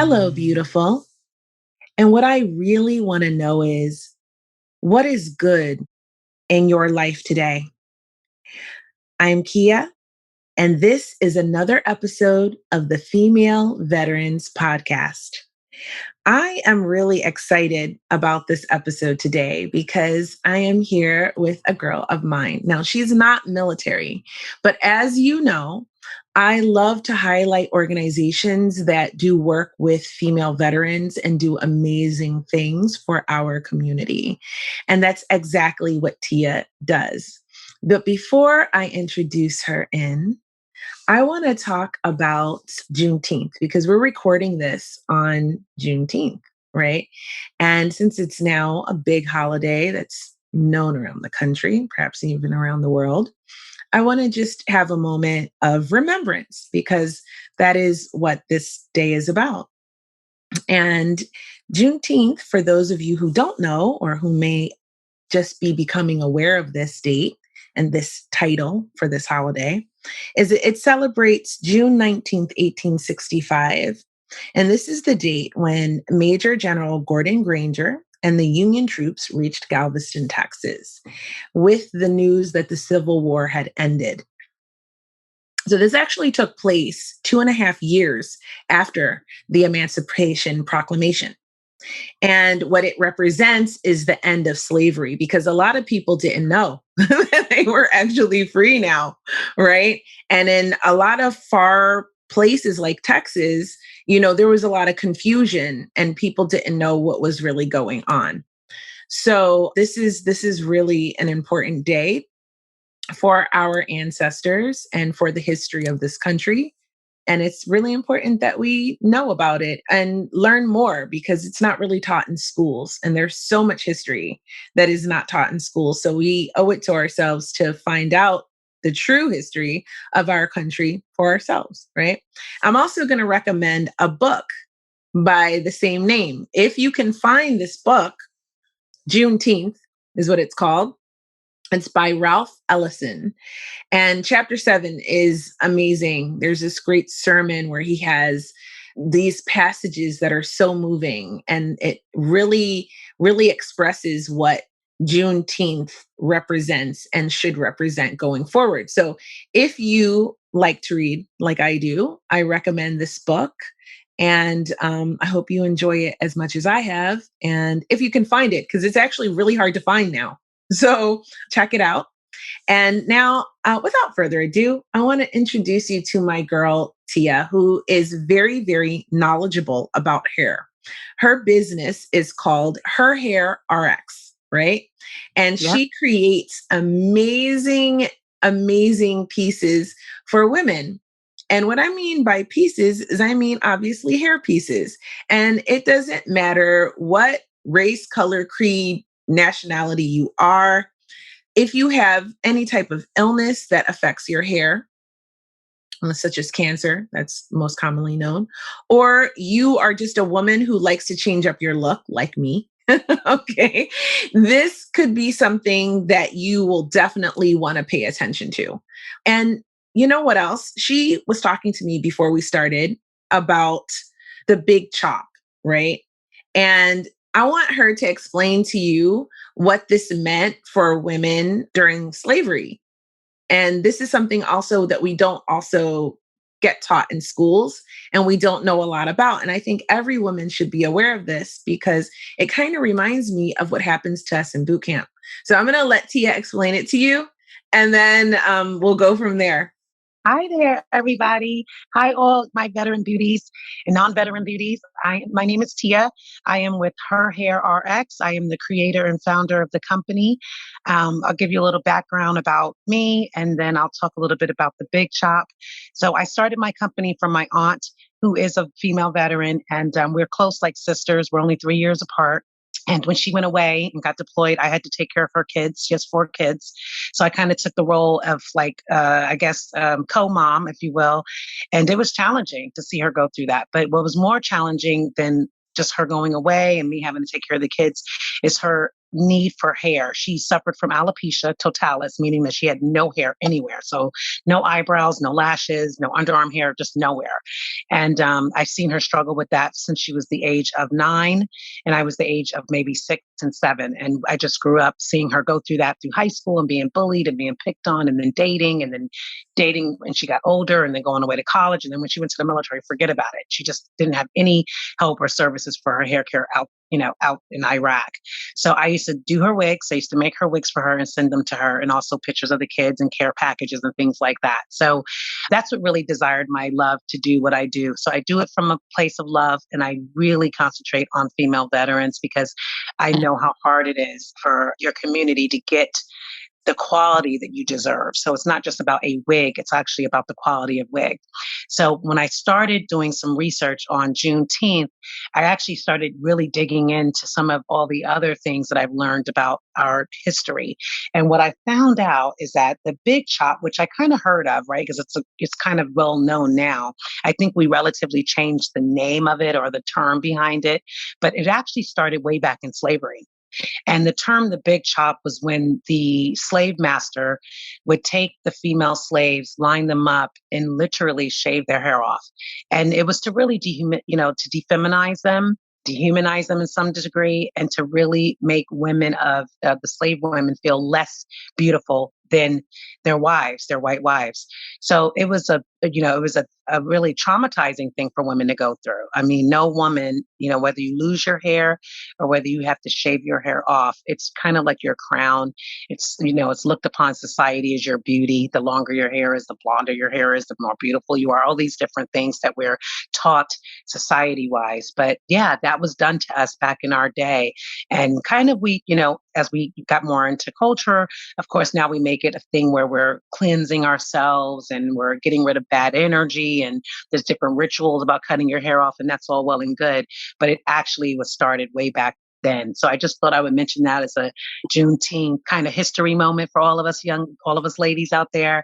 Hello, beautiful. And what I really want to know is what is good in your life today? I'm Kia, and this is another episode of the Female Veterans Podcast. I am really excited about this episode today because I am here with a girl of mine. Now, she's not military, but as you know, I love to highlight organizations that do work with female veterans and do amazing things for our community. And that's exactly what Teia does. But before I introduce her in, I want to talk about Juneteenth because we're recording this on Juneteenth, right? And since it's now a big holiday that's known around the country, perhaps even around the world, I want to just have a moment of remembrance because that is what this day is about. And Juneteenth, for those of you who don't know or who may just be becoming aware of this date and this title for this holiday, is it celebrates June 19th, 1865. And this is the date when Major General Gordon Granger and the Union troops reached Galveston, Texas, with the news that the Civil War had ended. So this actually took place 2.5 years after the Emancipation Proclamation. And what it represents is the end of slavery because a lot of people didn't know that they were actually free now, right? And in a lot of far places like Texas, there was a lot of confusion and people didn't know what was really going on. So this is really an important day for our ancestors and for the history of this country. And it's really important that we know about it and learn more because it's not really taught in schools. And there's so much history that is not taught in schools. So we owe it to ourselves to find out the true history of our country for ourselves, right? I'm also going to recommend a book by the same name. If you can find this book, Juneteenth is what it's called. It's by Ralph Ellison. And chapter 7 is amazing. There's this great sermon where he has these passages that are so moving, and it really, really expresses what Juneteenth represents and should represent going forward. So if you like to read like I do, I recommend this book. And I hope you enjoy it as much as I have. And if you can find it, because it's actually really hard to find now. So check it out. And now, without further ado, I want to introduce you to my girl, Teia, who is very, very knowledgeable about hair. Her business is called Her Hair RX, right? And Yep. she creates amazing, amazing pieces for women. And what I mean by pieces is I mean, obviously, hair pieces. And it doesn't matter what race, color, creed, nationality you are. If you have any type of illness that affects your hair, such as cancer, that's most commonly known, or you are just a woman who likes to change up your look, like me, okay, this could be something that you will definitely want to pay attention to. And you know what else? She was talking to me before we started about the big chop, right? And I want her to explain to you what this meant for women during slavery. And this is something also that we don't also get taught in schools and we don't know a lot about. And I think every woman should be aware of this because it kind of reminds me of what happens to us in boot camp. So I'm going to let Teia explain it to you and then we'll go from there. Hi there, everybody. Hi, all my veteran beauties and non-veteran beauties. My name is Tia. I am with Her Hair RX. I am the creator and founder of the company. I'll give you a little background about me, and then I'll talk a little bit about the Big Chop. So I started my company from my aunt, who is a female veteran, and we're close like sisters. We're only 3 years apart. And when she went away and got deployed, I had to take care of her kids. She has 4 kids. So I kind of took the role of co-mom, if you will. And it was challenging to see her go through that. But what was more challenging than just her going away and me having to take care of the kids is her need for hair. She suffered from alopecia totalis, meaning that she had no hair anywhere. So no eyebrows, no lashes, no underarm hair, just nowhere. And I've seen her struggle with that since she was the age of 9, and I was the age of maybe 6 and 7. And I just grew up seeing her go through that through high school and being bullied and being picked on, and then dating when she got older, and then going away to college. And then when she went to the military, forget about it. She just didn't have any help or services for her hair care out in Iraq. So I used to do her wigs. I used to make her wigs for her and send them to her, and also pictures of the kids and care packages and things like that. So that's what really desired my love to do what I do. So I do it from a place of love, and I really concentrate on female veterans because I know how hard it is for your community to get the quality that you deserve. So it's not just about a wig, it's actually about the quality of wig. So when I started doing some research on Juneteenth, I actually started really digging into some of all the other things that I've learned about our history. And what I found out is that the big chop, which I kind of heard of, right? Because it's kind of well known now. I think we relatively changed the name of it or the term behind it, but it actually started way back in slavery. And the term the big chop was when the slave master would take the female slaves, line them up, and literally shave their hair off. And it was to really to dehumanize them in some degree, and to really make women of the slave women feel less beautiful than their wives, their white wives. So it was a really traumatizing thing for women to go through. I mean, no woman, whether you lose your hair or whether you have to shave your hair off, it's kind of like your crown. It's looked upon society as your beauty. The longer your hair is, the blonder your hair is, the more beautiful you are. All these different things that we're taught society wise. But yeah, that was done to us back in our day. And kind of as we got more into culture, of course, now we make it a thing where we're cleansing ourselves and we're getting rid of bad energy. And there's different rituals about cutting your hair off, and that's all well and good. But it actually was started way back then. So I just thought I would mention that as a Juneteenth kind of history moment for all of us ladies out there.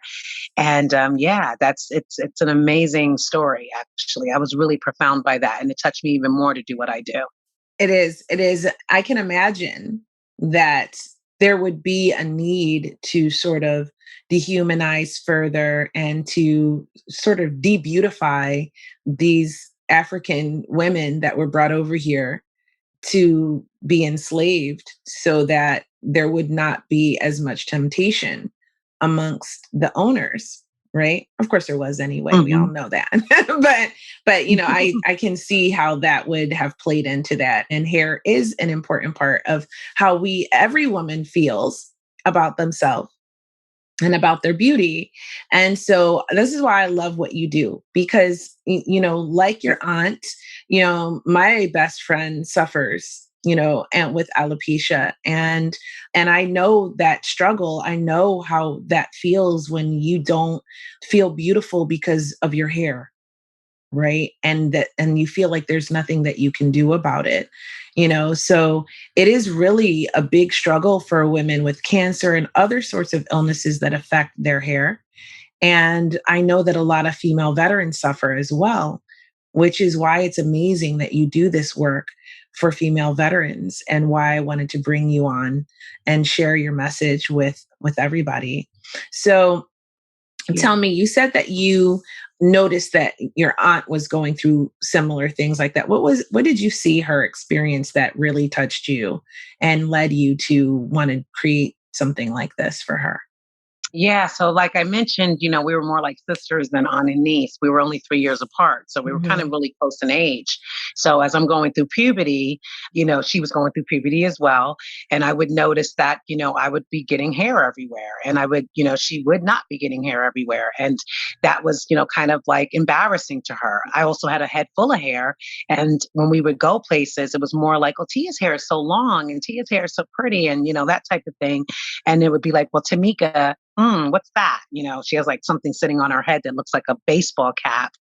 And yeah, it's an amazing story. Actually, I was really profound by that, and it touched me even more to do what I do. It is. It is. I can imagine that there would be a need to sort of dehumanize further and to sort of debeautify these African women that were brought over here to be enslaved so that there would not be as much temptation amongst the owners, right? Of course there was anyway, we all Hmm. know that. but I can see how that would have played into that. And hair is an important part of how every woman feels about themselves and about their beauty. And so this is why I love what you do because, like your aunt, my best friend suffers, and with alopecia and I know that struggle. I know how that feels when you don't feel beautiful because of your hair, right? And you feel like there's nothing that you can do about it. So it is really a big struggle for women with cancer and other sorts of illnesses that affect their hair. And I know that a lot of female veterans suffer as well, which is why it's amazing that you do this work for female veterans and why I wanted to bring you on and share your message with everybody. So Yeah. tell me, you said that you noticed that your aunt was going through similar things like that. What did you see her experience that really touched you and led you to want to create something like this for her? Yeah, so like I mentioned, we were more like sisters than aunt and niece. We were only 3 years apart, so we were kind of Mhm. really close in age. So as I'm going through puberty, she was going through puberty as well, and I would notice that, I would be getting hair everywhere, and she would not be getting hair everywhere, and that was, kind of like embarrassing to her. I also had a head full of hair, and when we would go places, it was more like, "Oh, Tia's hair is so long, and Tia's hair is so pretty," and that type of thing. And it would be like, "Well, Tamika, what's that?" She has like something sitting on her head that looks like a baseball cap.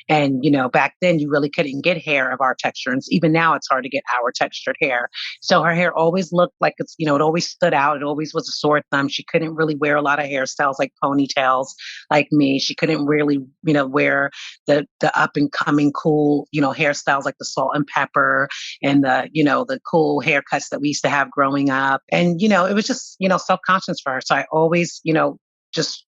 And, back then you really couldn't get hair of our texture. And even now it's hard to get our textured hair. So her hair always looked like it always stood out. It always was a sore thumb. She couldn't really wear a lot of hairstyles like ponytails like me. She couldn't really, wear the up and coming cool, hairstyles like the salt and pepper and the cool haircuts that we used to have growing up. And, it was just, self conscious for her. So I always, just,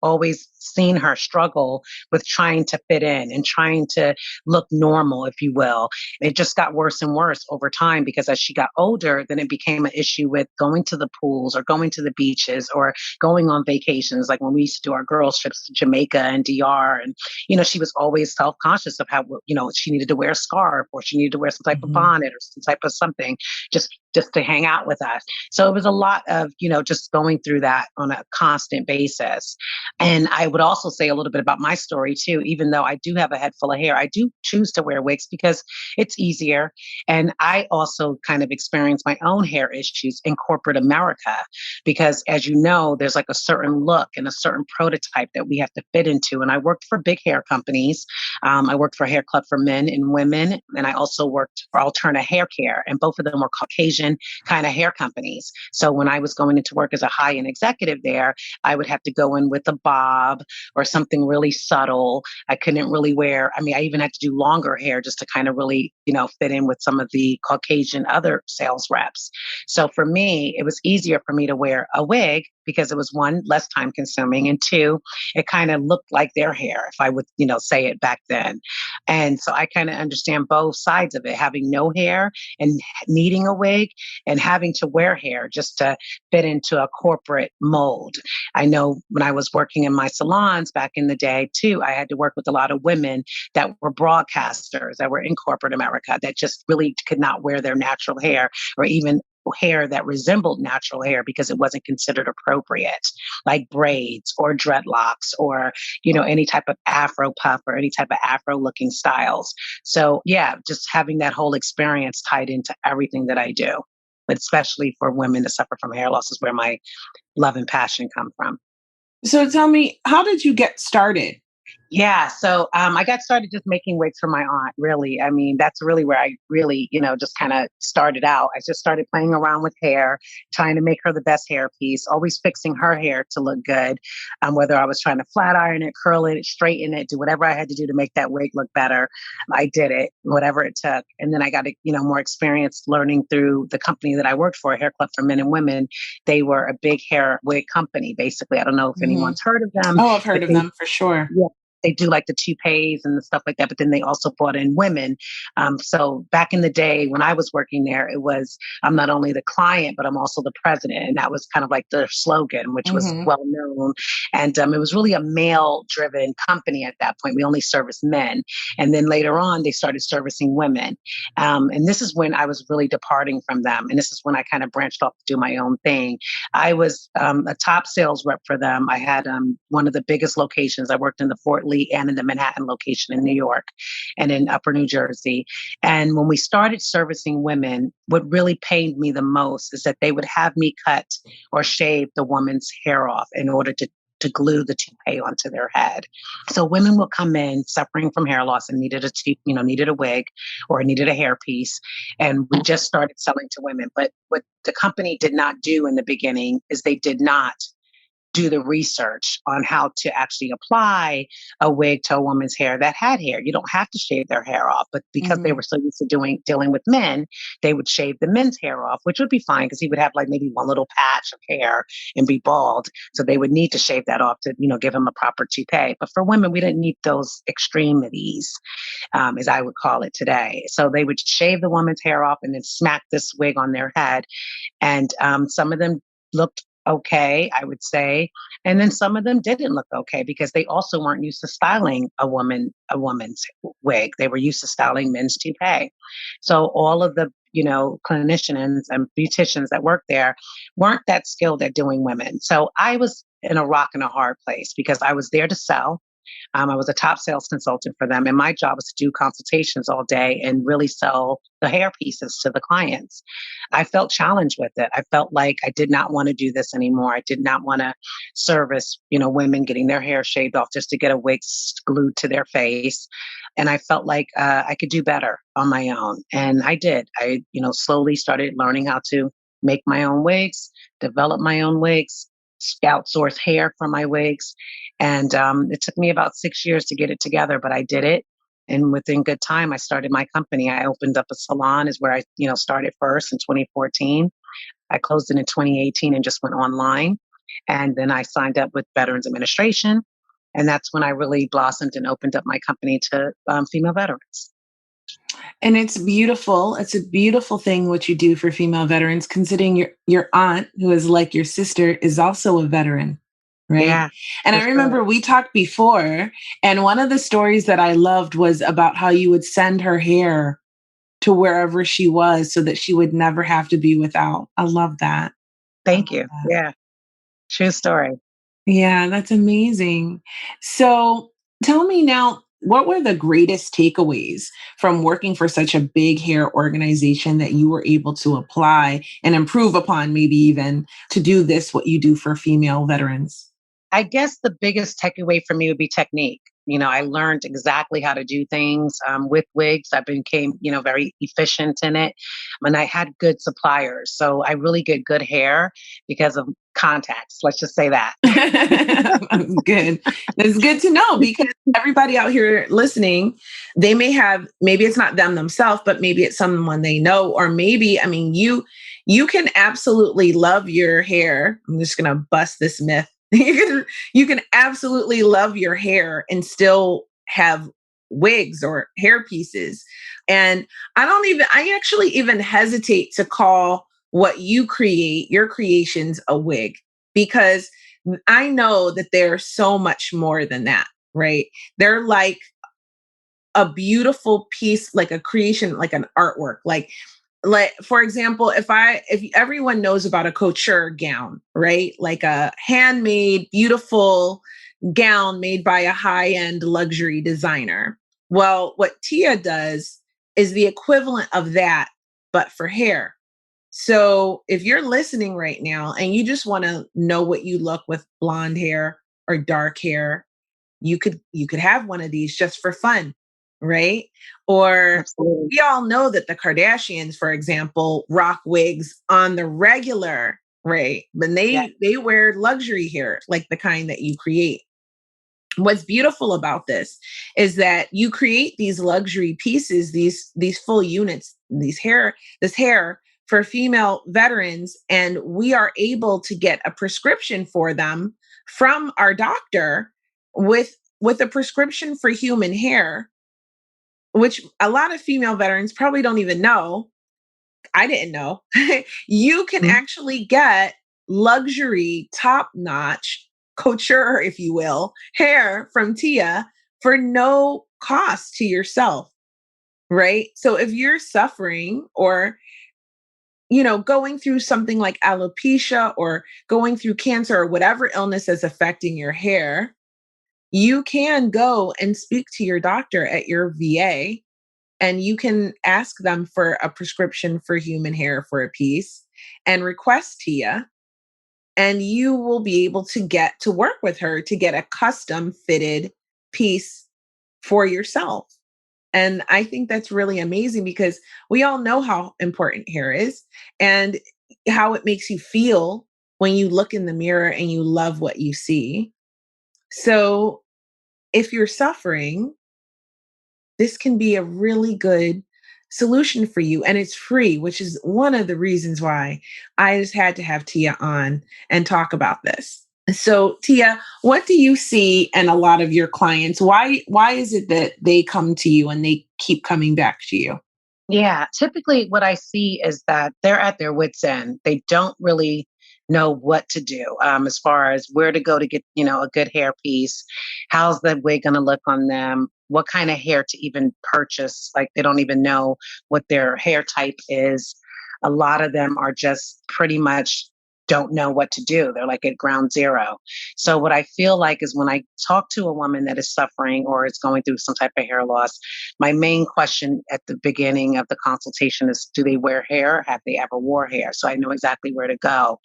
always seen her struggle with trying to fit in and trying to look normal, if you will. It just got worse and worse over time because as she got older, then it became an issue with going to the pools or going to the beaches or going on vacations. Like when we used to do our girls' trips to Jamaica and DR. And, she was always self conscious of how, she needed to wear a scarf or she needed to wear some type of Hmm. bonnet or some type of something just to hang out with us. So it was a lot of, just going through that on a constant basis. And I would also say a little bit about my story too, even though I do have a head full of hair, I do choose to wear wigs because it's easier. And I also kind of experienced my own hair issues in corporate America because, as you know, there's like a certain look and a certain prototype that we have to fit into. And I worked for big hair companies. I worked for Hair Club for Men and Women, and I also worked for Alterna Hair Care, and both of them were Caucasian kind of hair companies. So when I was going into work as a high-end executive there, I would have to go in with a bob or something really subtle. I couldn't really wear, I mean, I even had to do longer hair just to kind of really, fit in with some of the Caucasian other sales reps. So for me, it was easier for me to wear a wig because it was one, less time consuming, and two, it kind of looked like their hair, if I would, say it back then. And so I kind of understand both sides of it, having no hair and needing a wig and having to wear hair just to fit into a corporate mold. I know when I was working in my salons back in the day too, I had to work with a lot of women that were broadcasters that were in corporate America that just really could not wear their natural hair or even hair that resembled natural hair because it wasn't considered appropriate, like braids or dreadlocks or, any type of Afro puff or any type of Afro looking styles. So yeah, just having that whole experience tied into everything that I do, but especially for women that suffer from hair loss is where my love and passion come from. So tell me, how did you get started? Yeah, so I got started just making wigs for my aunt, really. I mean, that's really where I really, just kind of started out. I just started playing around with hair, trying to make her the best hair piece, always fixing her hair to look good. Whether I was trying to flat iron it, curl it, straighten it, do whatever I had to do to make that wig look better. I did it, whatever it took. And then I got, more experience learning through the company that I worked for, Hair Club for Men and Women. They were a big hair wig company, basically. I don't know if Hmm. anyone's heard of them, Oh, I've heard but of them for sure. they do like the toupees and the stuff like that, but then they also brought in women. So back in the day when I was working there, it was I'm not only the client, but I'm also the president. And that was kind of like their slogan, which was Hmm. well known. And it was really a male driven company at that point. We only serviced men. And then later on, they started servicing women. And this is when I was really departing from them. And this is when I kind of branched off to do my own thing. I was a top sales rep for them. I had one of the biggest locations. I worked in the Fort Lee and in the Manhattan location in New York and in Upper New Jersey. And when we started servicing women, what really pained me the most is that they would have me cut or shave the woman's hair off in order to glue the toupee onto their head. So women will come in suffering from hair loss and needed a wig or needed a hair piece. And we just started selling to women. But what the company did not do in the beginning is they did not do the research on how to actually apply a wig to a woman's hair that had hair. You don't have to shave their hair off, but because they Hmm. were so used to dealing with men, they would shave the men's hair off, which would be fine because he would have like maybe one little patch of hair and be bald. So they would need to shave that off to, give him a proper toupee. But for women, we didn't need those extremities, as I would call it today. So they would shave the woman's hair off and then smack this wig on their head. And some of them looked okay, I would say. And then some of them didn't look okay because they also weren't used to styling a woman's wig. They were used to styling men's toupee. So all of the clinicians and beauticians that worked there weren't that skilled at doing women. So I was in a rock and a hard place because I was there to sell. I was a top sales consultant for them, and my job was to do consultations all day and really sell the hair pieces to the clients. I felt challenged with it. I felt like I did not want to do this anymore. I did not want to service, women getting their hair shaved off just to get a wig glued to their face. And I felt like I could do better on my own, and I did. I, slowly started learning how to make my own wigs, develop my own wigs, outsource hair for my wigs. And it took me about 6 years to get it together, but I did it. And within good time, I started my company. I opened up a salon, is where I, started first in 2014. I closed it in 2018 and just went online. And then I signed up with Veterans Administration. And that's when I really blossomed and opened up my company to female veterans. And it's beautiful. It's a beautiful thing what you do for female veterans, considering your aunt, who is like your sister, is also a veteran, right? Yeah, And for I remember sure. we talked before, and one of the stories that I loved was about how you would send her hair to wherever she was so that she would never have to be without. I love that. I Thank love you. that. Yeah, true story. Yeah, that's amazing. So tell me now, what were the greatest takeaways from working for such a big hair organization that you were able to apply and improve upon, maybe even to do this, what you do for female veterans? I guess the biggest takeaway for me would be technique. I learned exactly how to do things with wigs. I became, very efficient in it. And I had good suppliers. So I really get good hair because of contacts. Let's just say that. That's good. That's good to know because everybody out here listening, they may have, maybe it's not them themselves, but maybe it's someone they know, or maybe, I mean, you can absolutely love your hair. I'm just gonna bust this myth. You can absolutely love your hair and still have wigs or hair pieces. And I actually even hesitate to call what you create, your creations, a wig, because I know that they're so much more than that, right? They're like a beautiful piece, like a creation, like an artwork. Like for example, if everyone knows about a couture gown, right? Like a handmade, beautiful gown made by a high-end luxury designer. Well, what Teia does is the equivalent of that, but for hair. So if you're listening right now and you just want to know what you look with blonde hair or dark hair, you could have one of these just for fun, right? Or Absolutely. we all know that the Kardashians, for example, rock wigs on the regular, right? But Yeah. they wear luxury hair, like the kind that you create. What's beautiful about this is that you create these luxury pieces, these full units, this hair for female veterans, and we are able to get a prescription for them from our doctor with a prescription for human hair, which a lot of female veterans probably don't even know. I didn't know. You can Mhm. actually get luxury, top notch couture, if you will, hair from Teia for no cost to yourself, right? So if you're suffering or going through something like alopecia or going through cancer or whatever illness is affecting your hair, you can go and speak to your doctor at your VA and you can ask them for a prescription for human hair for a piece and request Tia, and you will be able to get to work with her to get a custom fitted piece for yourself. And I think that's really amazing because we all know how important hair is and how it makes you feel when you look in the mirror and you love what you see. So if you're suffering, this can be a really good solution for you, and it's free, which is one of the reasons why I just had to have Tia on and talk about this. So Tia, what do you see in a lot of your clients? Why is it that they come to you and they keep coming back to you? Yeah, typically what I see is that they're at their wits' end. They don't really know what to do as far as where to go to get, a good hair piece. How's the wig going to look on them? What kind of hair to even purchase? Like they don't even know what their hair type is. A lot of them are just pretty much don't know what to do. They're like at ground zero. So what I feel like is when I talk to a woman that is suffering or is going through some type of hair loss, my main question at the beginning of the consultation is, do they wear hair? Have they ever wore hair? So I know exactly where to go.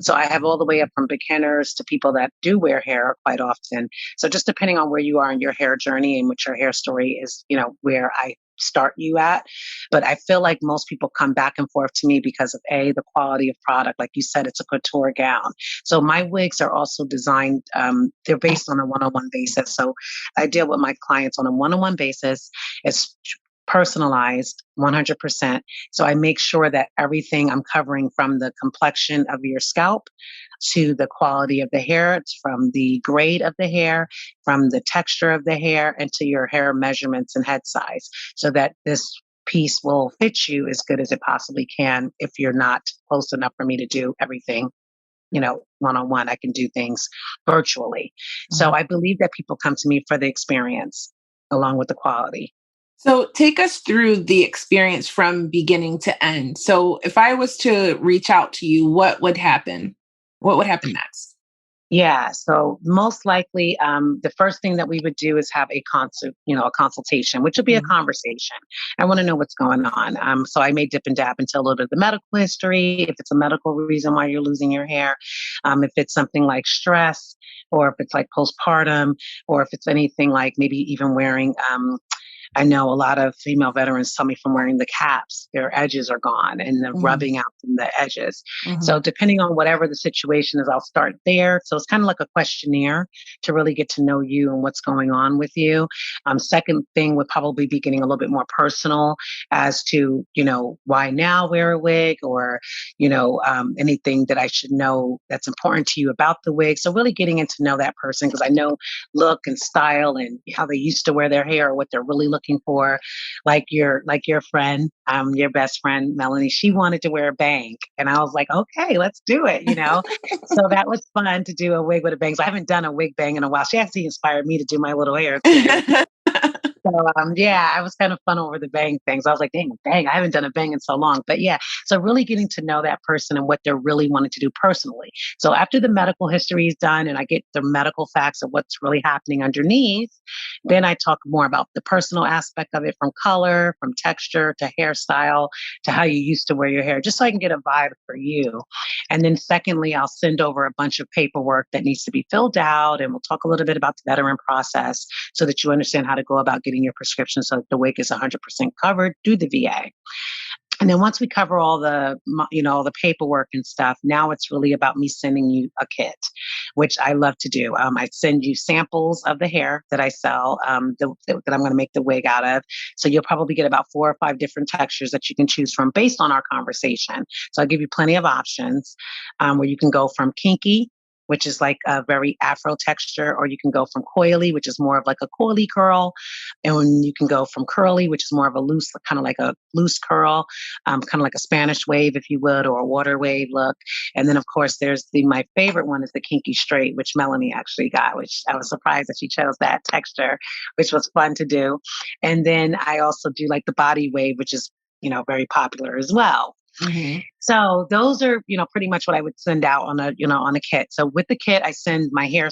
So I have all the way up from beginners to people that do wear hair quite often. So just depending on where you are in your hair journey and what your hair story is, where I start you at. But I feel like most people come back and forth to me because of the quality of product. Like you said, it's a couture gown. So my wigs are also designed, they're based on a one-on-one basis. So I deal with my clients on a one-on-one basis. It's personalized 100%. So I make sure that everything I'm covering from the complexion of your scalp to the quality of the hair. It's from the grade of the hair, from the texture of the hair, and to your hair measurements and head size, so that this piece will fit you as good as it possibly can. If you're not close enough for me to do everything, one on one, I can do things virtually. So Mhm. I believe that people come to me for the experience along with the quality. So take us through the experience from beginning to end. So if I was to reach out to you, what would happen? What would happen next? Yeah. So most likely, the first thing that we would do is have a consult, a consultation, which would be a Mhm. conversation. I want to know what's going on. So I may dip and dab into a little bit of the medical history, if it's a medical reason why you're losing your hair, if it's something like stress, or if it's like postpartum, or if it's anything like maybe even wearing I know a lot of female veterans tell me from wearing the caps, their edges are gone and the Mhm. rubbing out from the edges. Mhm. So, depending on whatever the situation is, I'll start there. So, it's kind of like a questionnaire to really get to know you and what's going on with you. Second thing would probably be getting a little bit more personal as to, why now wear a wig, or, anything that I should know that's important to you about the wig. So, really getting into know that person, because I know look and style and how they used to wear their hair or what they're really looking for. Like your friend, your best friend Melanie, she wanted to wear a bang, and I was like, okay, let's do it. So that was fun to do a wig with a bang. So I haven't done a wig bang in a while. She actually inspired me to do my little hair today. So yeah, I was kind of fun over the bang things. I was like, dang, I haven't done a bang in so long. But yeah, so really getting to know that person and what they're really wanting to do personally. So after the medical history is done and I get the medical facts of what's really happening underneath, then I talk more about the personal aspect of it, from color, from texture to hairstyle to how you used to wear your hair, just so I can get a vibe for you. And then secondly, I'll send over a bunch of paperwork that needs to be filled out, and we'll talk a little bit about the veteran process so that you understand how to go about getting your prescription so that the wig is 100% covered through the VA. And then once we cover all the paperwork and stuff, now it's really about me sending you a kit, which I love to do. I send you samples of the hair that I sell, that I'm going to make the wig out of. So you'll probably get about 4 or 5 different textures that you can choose from based on our conversation. So I'll give you plenty of options, where you can go from kinky, which is like a very afro texture, or you can go from coily, which is more of like a coily curl, and when you can go from curly, which is more of a loose, kind of like a loose curl, kind of like a Spanish wave, if you would, or a water wave look. And then, of course, there's my favorite one is the kinky straight, which Melanie actually got, which I was surprised that she chose that texture, which was fun to do. And then I also do like the body wave, which is, very popular as well. Mhm. So those are, pretty much what I would send out on a kit. So with the kit, I send my hair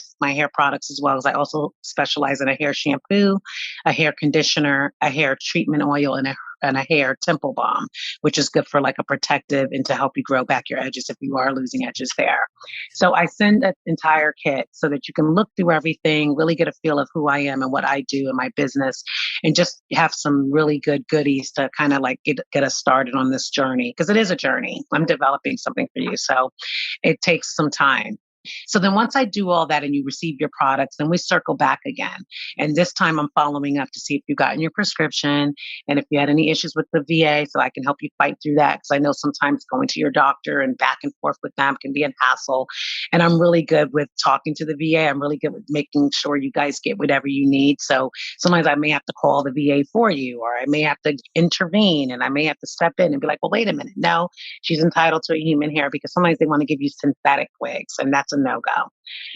products, as well as I also specialize in a hair shampoo, a hair conditioner, a hair treatment oil, and a hair temple balm, which is good for like a protective and to help you grow back your edges if you are losing edges there. So I send an entire kit so that you can look through everything, really get a feel of who I am and what I do in my business, and just have some really good goodies to kind of like get us started on this journey, because it is a journey. I'm developing something for you. So it takes some time. So then once I do all that and you receive your products, then we circle back again. And this time I'm following up to see if you've gotten your prescription and if you had any issues with the VA, so I can help you fight through that. Because I know sometimes going to your doctor and back and forth with them can be a hassle. And I'm really good with talking to the VA. I'm really good with making sure you guys get whatever you need. So sometimes I may have to call the VA for you, or I may have to intervene, and I may have to step in and be like, well, wait a minute. No, she's entitled to a human hair, because sometimes they want to give you synthetic wigs, and that's a no go.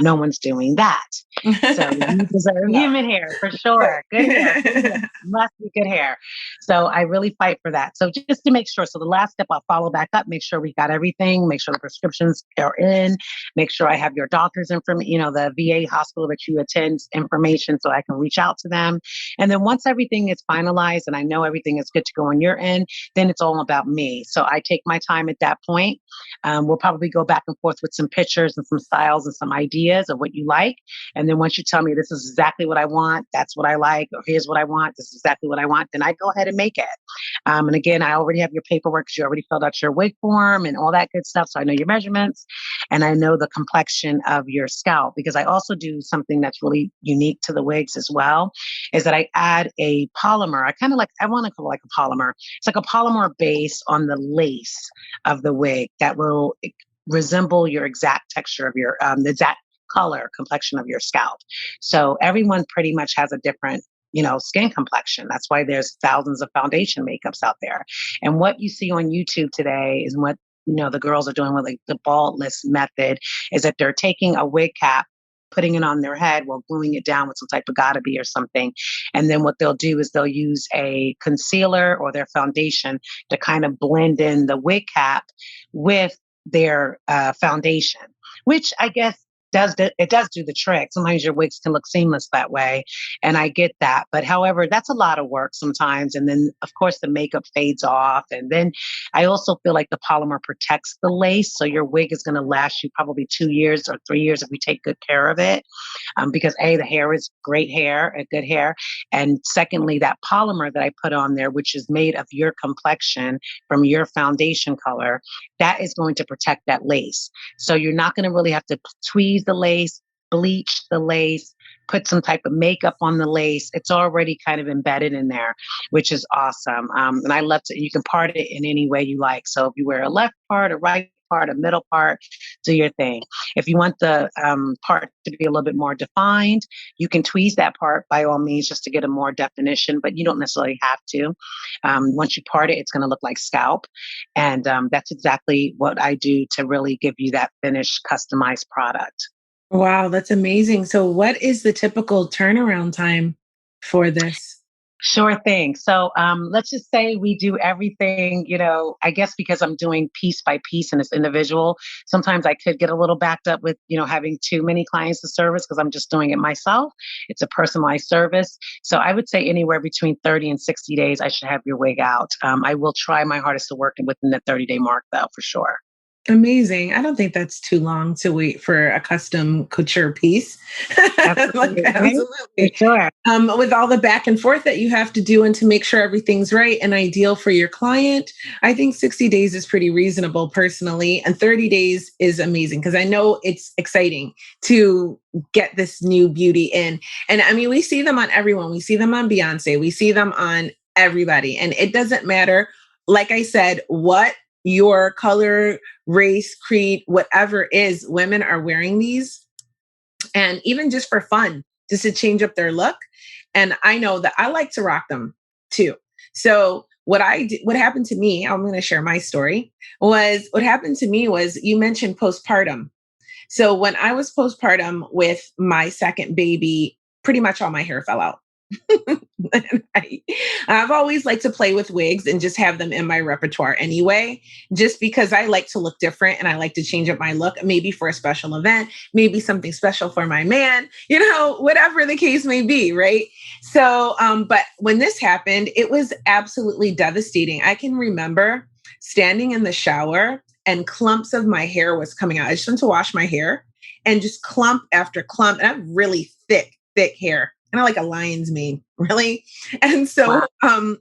No one's doing that. So you deserve No. human hair for sure. Good hair, good hair. Must be good hair. So I really fight for that. So just to make sure. So the last step, I'll follow back up, make sure we got everything, make sure the prescriptions are in, make sure I have your doctor's information, the VA hospital that you attend information, so I can reach out to them. And then once everything is finalized and I know everything is good to go on your end, then it's all about me. So I take my time at that point. We'll probably go back and forth with some pictures and some styles and some ideas of what you like. And then once you tell me this is exactly what I want, that's what I like, or here's what I want, this is exactly what I want, then I go ahead and make it. And again, I already have your paperwork because you already filled out your wig form and all that good stuff. So I know your measurements and I know the complexion of your scalp, because I also do something that's really unique to the wigs as well, is that I add a polymer. I want to call it like a polymer. It's like a polymer base on the lace of the wig that will resemble your exact texture of your the exact color complexion of your scalp. So everyone pretty much has a different skin complexion. That's why there's thousands of foundation makeups out there. And what you see on YouTube today is what the girls are doing with like the baldless method, is that they're taking a wig cap, putting it on their head while gluing it down with some type of gotta be or something. And then what they'll do is they'll use a concealer or their foundation to kind of blend in the wig cap with their foundation, which I guess it does do the trick. Sometimes your wigs can look seamless that way, and I get that. But however, that's a lot of work sometimes. And then of course the makeup fades off, and then I also feel like the polymer protects the lace, so your wig is going to last you probably 2 years or 3 years if we take good care of it. Because the hair is great hair, a good hair, and secondly, that polymer that I put on there, which is made of your complexion from your foundation color, that is going to protect that lace. So you're not going to really have to tweeze the lace, bleach the lace, put some type of makeup on the lace. It's already kind of embedded in there, which is awesome. And I love to, you can part it in any way you like. So if you wear a left part, a right part, a middle part, do your thing. If you want the part to be a little bit more defined, you can tweeze that part by all means just to get a more definition, but you don't necessarily have to. Once you part it, it's going to look like scalp. And that's exactly what I do to really give you that finished, customized product. Wow, that's amazing. So, what is the typical turnaround time for this? Sure thing. So let's just say we do everything, I guess because I'm doing piece by piece and it's individual, sometimes I could get a little backed up with, having too many clients to service because I'm just doing it myself. It's a personalized service. So I would say anywhere between 30 and 60 days, I should have your wig out. I will try my hardest to work within the 30-day mark, though, for sure. Amazing. I don't think that's too long to wait for a custom couture piece. Like, Absolutely. For absolutely. sure. With all the back and forth that you have to do and to make sure everything's right and ideal for your client, I think 60 days is pretty reasonable personally. And 30 days is amazing because I know it's exciting to get this new beauty in. And I mean, we see them on everyone. We see them on Beyonce. We see them on everybody. And it doesn't matter, like I said, what your color, race, creed, whatever is, women are wearing these. And even just for fun, just to change up their look. And I know that I like to rock them too. So what happened to me, I'm going to share my story, was what happened to me was you mentioned postpartum. So when I was postpartum with my second baby, pretty much all my hair fell out. I, I've always liked to play with wigs and just have them in my repertoire anyway, just because I like to look different and I like to change up my look, maybe for a special event, maybe something special for my man, whatever the case may be, right? So, but when this happened, it was absolutely devastating. I can remember standing in the shower and clumps of my hair was coming out. I just went to wash my hair and just clump after clump. And I have really thick hair, kind of like a lion's mane, really. And so Wow.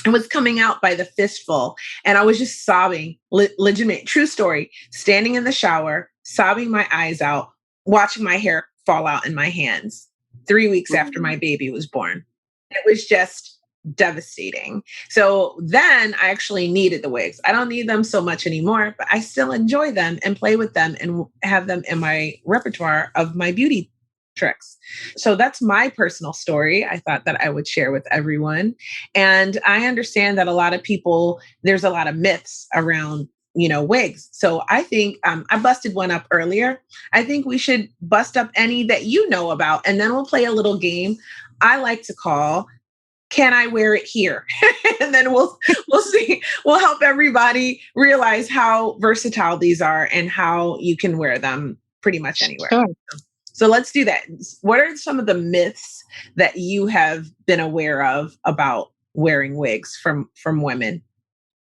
it was coming out by the fistful. And I was just sobbing, legitimate, true story, standing in the shower, sobbing my eyes out, watching my hair fall out in my hands 3 weeks after my Mhm. baby was born. It was just devastating. So then I actually needed the wigs. I don't need them so much anymore, but I still enjoy them and play with them and have them in my repertoire of my beauty tricks. So that's my personal story. I thought that I would share with everyone. And I understand that a lot of people, there's a lot of myths around wigs. So I think I busted one up earlier. I think we should bust up any that you know about, and then we'll play a little game I like to call "Can I wear it here?" And then we'll see. We'll help everybody realize how versatile these are and how you can wear them pretty much anywhere. Sure. So let's do that. What are some of the myths that you have been aware of about wearing wigs from women?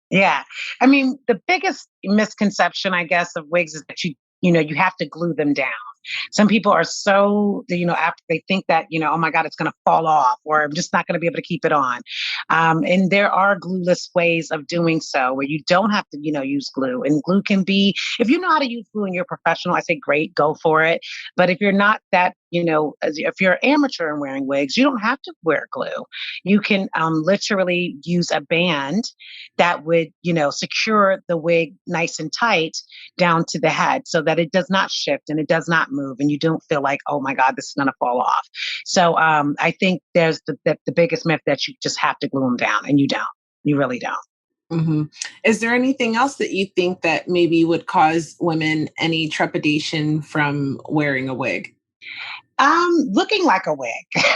Yeah. I mean, the biggest misconception, I guess, of wigs is that you have to glue them down. Some people are so, after they think that, oh my God, it's going to fall off or I'm just not going to be able to keep it on. And there are glueless ways of doing so where you don't have to, use glue. And glue can be, if you know how to use glue and you're a professional, I say great, go for it. But if you're not that if you're an amateur and wearing wigs, you don't have to wear glue. You can literally use a band that would, secure the wig nice and tight down to the head so that it does not shift and it does not move. And you don't feel like, oh my God, this is going to fall off. So I think there's the biggest myth that you just have to glue them down, and you don't. You really don't. Hmm. Is there anything else that you think that maybe would cause women any trepidation from wearing a wig? Looking like a wig,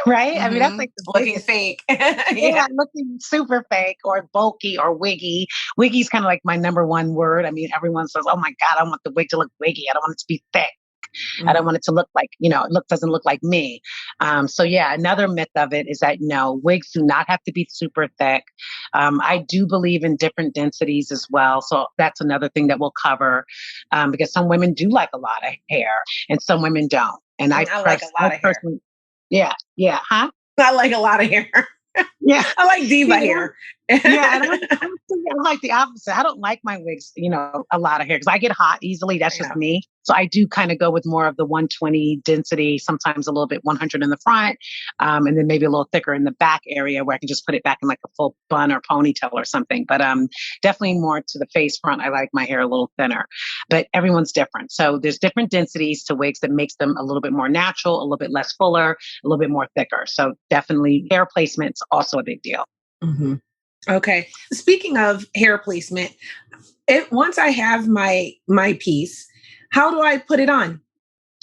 right? I mean, that's Hmm. like the Looking biggest. fake. Yeah. Yeah, looking super fake or bulky or wiggy. Wiggy's kind of like my number one word. I mean, everyone says, "Oh my God, I want the wig to look wiggy. I don't want it to be thick. I don't Hmm. want it to look like, doesn't look like me." So yeah, another myth of it is that no, wigs do not have to be super thick. I do believe in different densities as well. So that's another thing that we'll cover, because some women do like a lot of hair and some women don't. And I like a I lot of hair. personally, yeah, yeah, huh? I like a lot of hair. Yeah. I like diva See, hair. yeah, and I'm like the opposite. I don't like my wigs, a lot of hair because I get hot easily. That's just Yeah. me. So I do kind of go with more of the 120 density, sometimes a little bit 100 in the front, and then maybe a little thicker in the back area where I can just put it back in like a full bun or ponytail or something. But definitely more to the face front. I like my hair a little thinner, but everyone's different. So there's different densities to wigs that makes them a little bit more natural, a little bit less fuller, a little bit more thicker. So definitely hair placement's also a big deal. Hmm. Okay. Speaking of hair placement, once I have my piece, how do I put it on?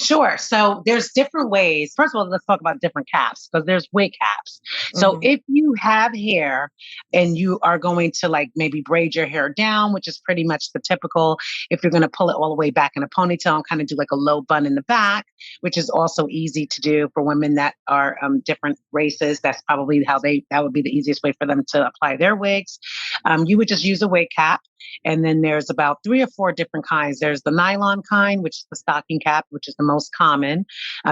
Sure. So there's different ways. First of all, let's talk about different caps because there's wig caps. So Hmm. if you have hair and you are going to like maybe braid your hair down, which is pretty much the typical, if you're going to pull it all the way back in a ponytail and kind of do like a low bun in the back, which is also easy to do for women that are different races. That's probably that would be the easiest way for them to apply their wigs. You would just use a wig cap. And then there's about three or four different kinds. There's the nylon kind, which is the stocking cap, which is the most common.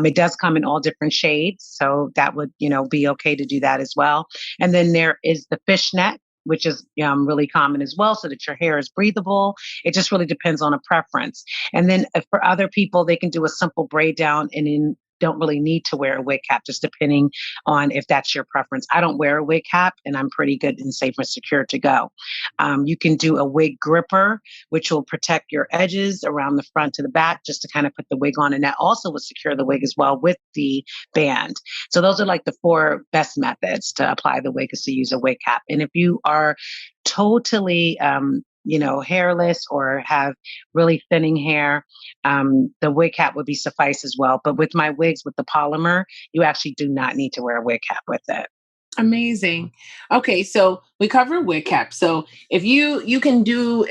It does come in all different shades, so that would be okay to do that as well. And then there is the fishnet, which is really common as well, so that your hair is breathable. It just really depends on a preference. And then for other people, they can do a simple braid down and then don't really need to wear a wig cap, just depending on if that's your preference. I don't wear a wig cap, and I'm pretty good and safe and secure to go. You can do a wig gripper, which will protect your edges around the front to the back, just to kind of put the wig on. And that also will secure the wig as well with the band. So those are like the four best methods to apply the wig is to use a wig cap. And if you are totally, hairless or have really thinning hair, the wig cap would be suffice as well. But with my wigs, with the polymer, you actually do not need to wear a wig cap with it. Amazing. Okay, so we cover wig cap. So if you can do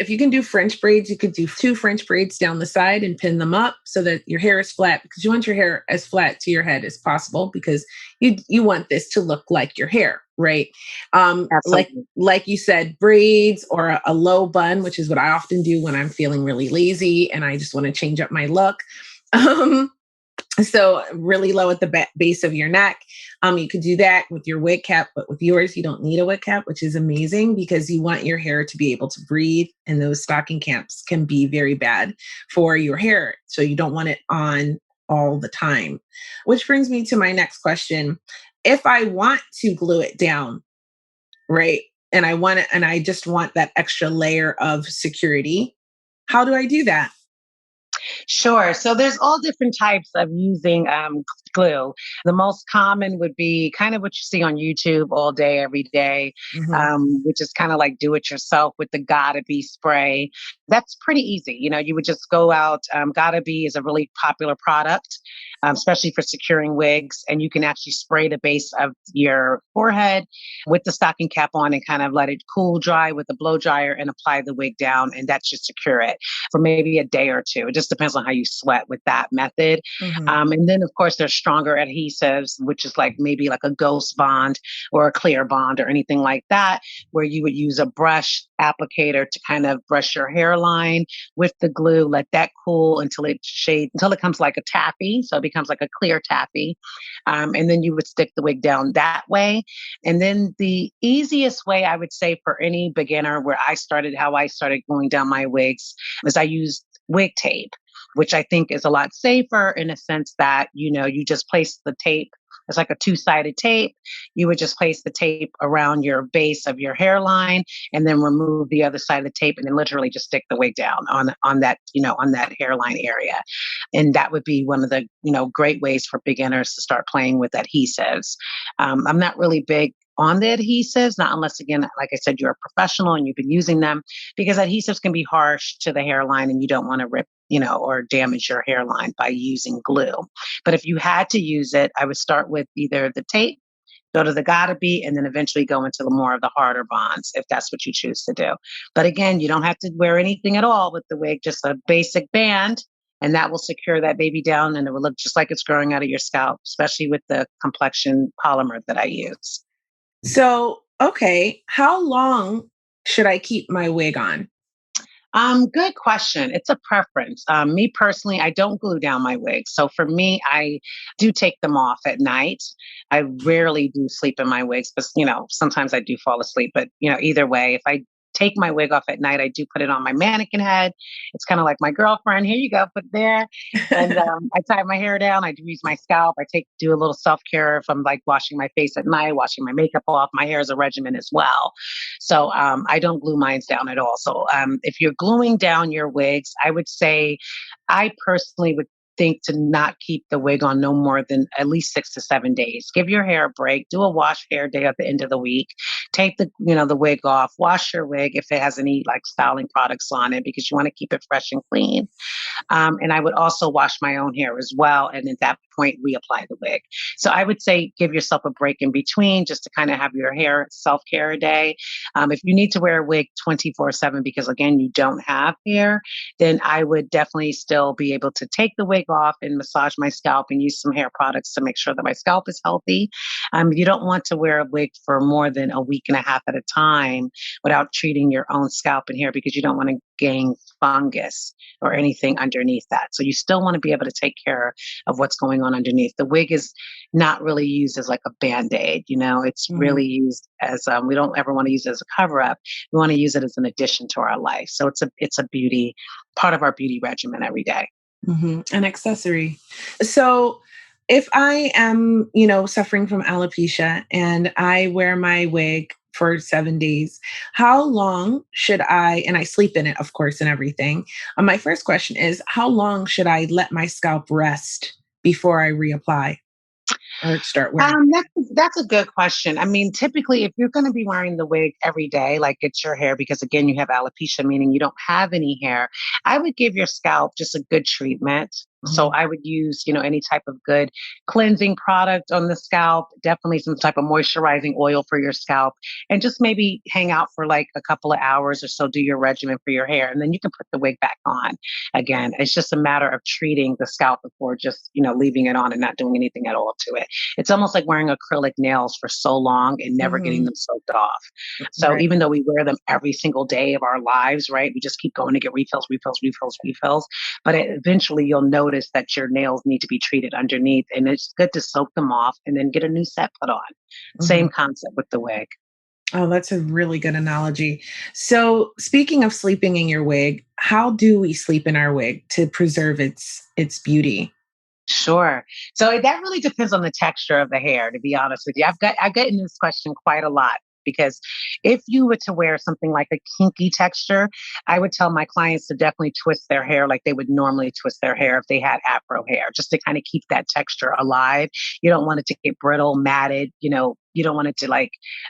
French braids, you could do two French braids down the side and pin them up so that your hair is flat because you want your hair as flat to your head as possible because you want this to look like your hair, right? Like Absolutely. you said, braids or a low bun, which is what I often do when I'm feeling really lazy and I just want to change up my look. Um, so really low at the base of your neck. You could do that with your wig cap, but with yours, you don't need a wig cap, which is amazing because you want your hair to be able to breathe, and those stocking caps can be very bad for your hair. So you don't want it on all the time. Which brings me to my next question. If I want to glue it down, right, and I just want that extra layer of security, how do I do that? Sure. So there's all different types of using glue. The most common would be kind of what you see on YouTube all day, every day, Hmm. which is kind of like do it yourself with the Gotta Be spray. That's pretty easy. You would just go out. Gotta Be is a really popular product, especially for securing wigs. And you can actually spray the base of your forehead with the stocking cap on and kind of let it cool dry with a blow dryer and apply the wig down. And that should secure it for maybe a day or two. It just depends on how you sweat with that method. Hmm. And then, of course, there's stronger adhesives, which is like maybe like a ghost bond or a clear bond or anything like that, where you would use a brush applicator to kind of brush your hairline with the glue, let that cool until it comes like a taffy. So it becomes like a clear taffy. And then you would stick the wig down that way. And then the easiest way I would say for any beginner how I started going down my wigs was I used wig tape. which I think is a lot safer in a sense that, you just place the tape. It's like a two-sided tape. You would just place the tape around your base of your hairline and then remove the other side of the tape and then literally just stick the wig down on that, on that hairline area. And that would be one of the, great ways for beginners to start playing with adhesives. I'm not really big on the adhesives, not unless, again, like I said, you're a professional and you've been using them, because adhesives can be harsh to the hairline and you don't want to rip, or damage your hairline by using glue. But if you had to use it, I would start with either the tape, go to the gotta be, and then eventually go into the more of the harder bonds if that's what you choose to do. But again, you don't have to wear anything at all with the wig, just a basic band, and that will secure that baby down and it will look just like it's growing out of your scalp, especially with the complexion polymer that I use. So, okay, how long should I keep my wig on? Good question. It's a preference. Me personally, I don't glue down my wigs. So for me, I do take them off at night. I rarely do sleep in my wigs, but sometimes I do fall asleep. But either way, if I take my wig off at night, I do put it on my mannequin head. It's kind of like my girlfriend. Here you go, put it there. And I tie my hair down. I do use my scalp. Do a little self care if I'm like washing my face at night, washing my makeup off. My hair is a regimen as well. So I don't glue mine down at all. So if you're gluing down your wigs, I would say I personally would think to not keep the wig on no more than at least 6 to 7 days. Give your hair a break. Do a wash hair day at the end of the week. Take the wig off. Wash your wig if it has any like styling products on it because you want to keep it fresh and clean. And I would also wash my own hair as well. And at that point, reapply the wig. So I would say give yourself a break in between just to kind of have your hair self care a day. If you need to wear a wig 24/7 because, again, you don't have hair, then I would definitely still be able to take the wig off and massage my scalp and use some hair products to make sure that my scalp is healthy. You don't want to wear a wig for more than a week and a half at a time without treating your own scalp and hair because you don't want to gain fungus or anything underneath that. So you still want to be able to take care of what's going on underneath. The wig is not really used as like a band-aid, it's Mm, really used as we don't ever want to use it as a cover-up. We want to use it as an addition to our life. So it's a beauty part of our beauty regimen every day. an accessory. So, if I am, suffering from alopecia and I wear my wig for 7 days, how long should and I sleep in it, of course, and everything. My first question is, how long should I let my scalp rest before I reapply or start wearing? That's a good question. I mean, typically, if you're going to be wearing the wig every day, like it's your hair, because again, you have alopecia, meaning you don't have any hair, I would give your scalp just a good treatment. So Mhm. I would use, any type of good cleansing product on the scalp, definitely some type of moisturizing oil for your scalp, and just maybe hang out for like a couple of hours or so, do your regimen for your hair, and then you can put the wig back on again. It's just a matter of treating the scalp before just, leaving it on and not doing anything at all to it. It's almost like wearing acrylic nails for so long and never getting Mhm. them soaked off. So Right. even though we wear them every single day of our lives, right? We just keep going to get refills, refills, refills, refills. But eventually you'll notice that your nails need to be treated underneath. And it's good to soak them off and then get a new set put on. Mhm. Same concept with the wig. Oh, that's a really good analogy. So, speaking of sleeping in your wig, how do we sleep in our wig to preserve its beauty? Sure. So that really depends on the texture of the hair, to be honest with you. I've gotten this question quite a lot because if you were to wear something like a kinky texture, I would tell my clients to definitely twist their hair like they would normally twist their hair if they had afro hair, just to kind of keep that texture alive. You don't want it to get brittle, matted, you don't want it to like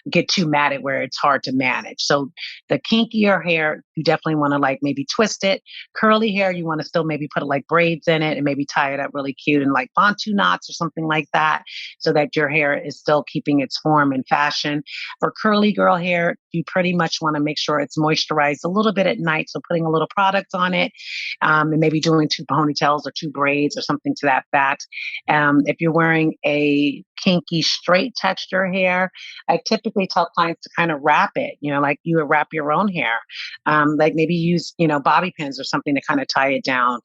get too matted where it's hard to manage. So the kinkier hair, you definitely want to like maybe twist it. Curly hair, you want to still maybe put like braids in it and maybe tie it up really cute and like bantu knots or something like that so that your hair is still keeping its form and fashion. For curly girl hair, you pretty much want to make sure it's moisturized a little bit at night. So putting a little product on it and maybe doing two ponytails or two braids or something to that fact. If you're wearing a kinky, straight texture hair, I typically tell clients to kind of wrap it, like you would wrap your own hair. Like maybe use, bobby pins or something to kind of tie it down.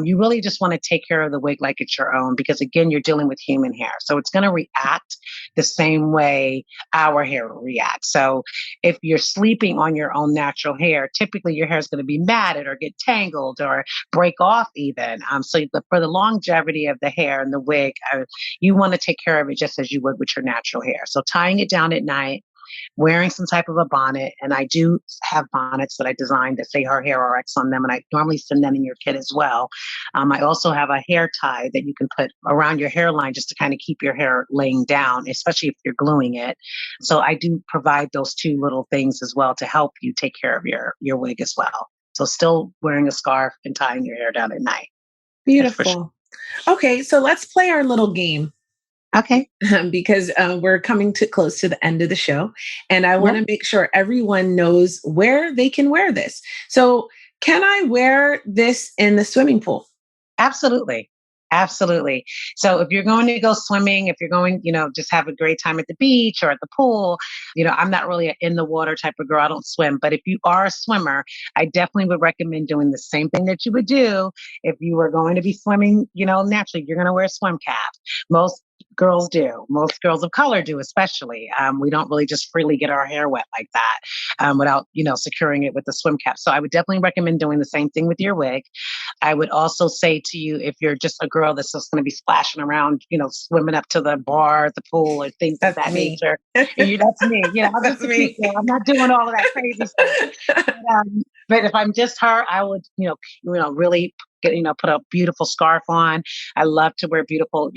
You really just want to take care of the wig like it's your own because, again, you're dealing with human hair. So it's going to react the same way our hair will react. So if you're sleeping on your own natural hair, typically your hair is going to be matted or get tangled or break off even. For the longevity of the hair and the wig, you want to take care of it just as you would with your natural hair. So tying it down at night, wearing some type of a bonnet. And I do have bonnets that I designed that say Her Hair RX on them. And I normally send them in your kit as well. I also have a hair tie that you can put around your hairline just to kind of keep your hair laying down, especially if you're gluing it. So I do provide those two little things as well to help you take care of your wig as well. So still wearing a scarf and tying your hair down at night. That's for sure. Beautiful. Okay, so let's play our little game. Okay. Because we're coming to close to the end of the show, and I want Yep. to make sure everyone knows where they can wear this. So, can I wear this in the swimming pool? Absolutely. Absolutely. So if you're going to go swimming, if you're going, just have a great time at the beach or at the pool, I'm not really an in the water type of girl. I don't swim. But if you are a swimmer, I definitely would recommend doing the same thing that you would do if you were going to be swimming, naturally, you're going to wear a swim cap. Most girls do. Most girls of color do, especially. We don't really just freely get our hair wet like that without, securing it with the swim cap. So I would definitely recommend doing the same thing with your wig. I would also say to you, if you're just a girl that's just going to be splashing around, swimming up to the bar, the pool, or things of That's that me. nature, that's me. I'm just That's a cute me. girl. I'm not doing all of that crazy stuff. But if I'm just her, I would, really get, put a beautiful scarf on. I love to wear beautiful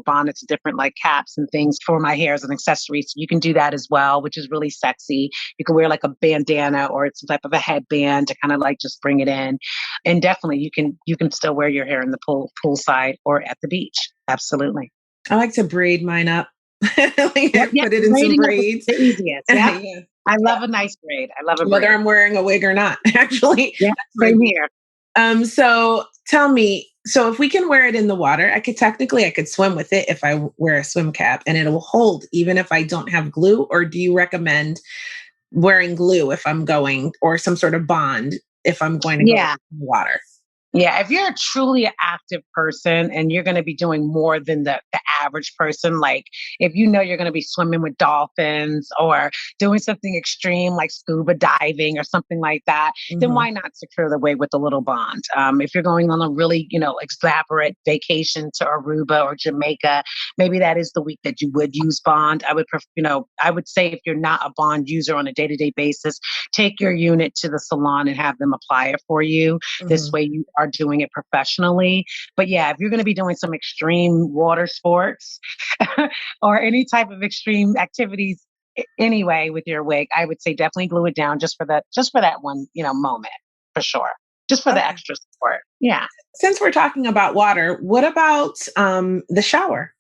bonnets, different like caps and things for my hair as an accessory. So you can do that as well, which is really sexy. You can wear like a bandana or some type of a headband to kind of like just bring it in. And definitely you can still wear your hair in the poolside or at the beach. Absolutely. I like to braid mine up. Yep, yep. Put it in some Braiding up is braids. the easiest. Yep. Yeah. I love a nice braid. I love a Whether braid. I'm wearing a wig or not, actually, Yeah, that's my same goal. here. So tell me, so if we can wear it in the water, I could swim with it if I wear a swim cap and it'll hold even if I don't have glue. Or do you recommend wearing glue if I'm going, or some sort of bond if I'm going to go in Yeah. the water? Yeah, if you're a truly active person and you're going to be doing more than the average person, like if you know you're going to be swimming with dolphins or doing something extreme like scuba diving or something like that, then Hmm. why not secure the way with a little bond? If you're going on a really, exaborate vacation to Aruba or Jamaica, maybe that is the week that you would use bond. I would say if you're not a bond user on a day to day basis, take your unit to the salon and have them apply it for you. This Hmm. way you are doing it professionally. But yeah, if you're going to be doing some extreme water sports or any type of extreme activities anyway with your wig, I would say definitely glue it down just for that one, moment for sure. Just for the Okay. extra support. Yeah. Since we're talking about water, what about the shower?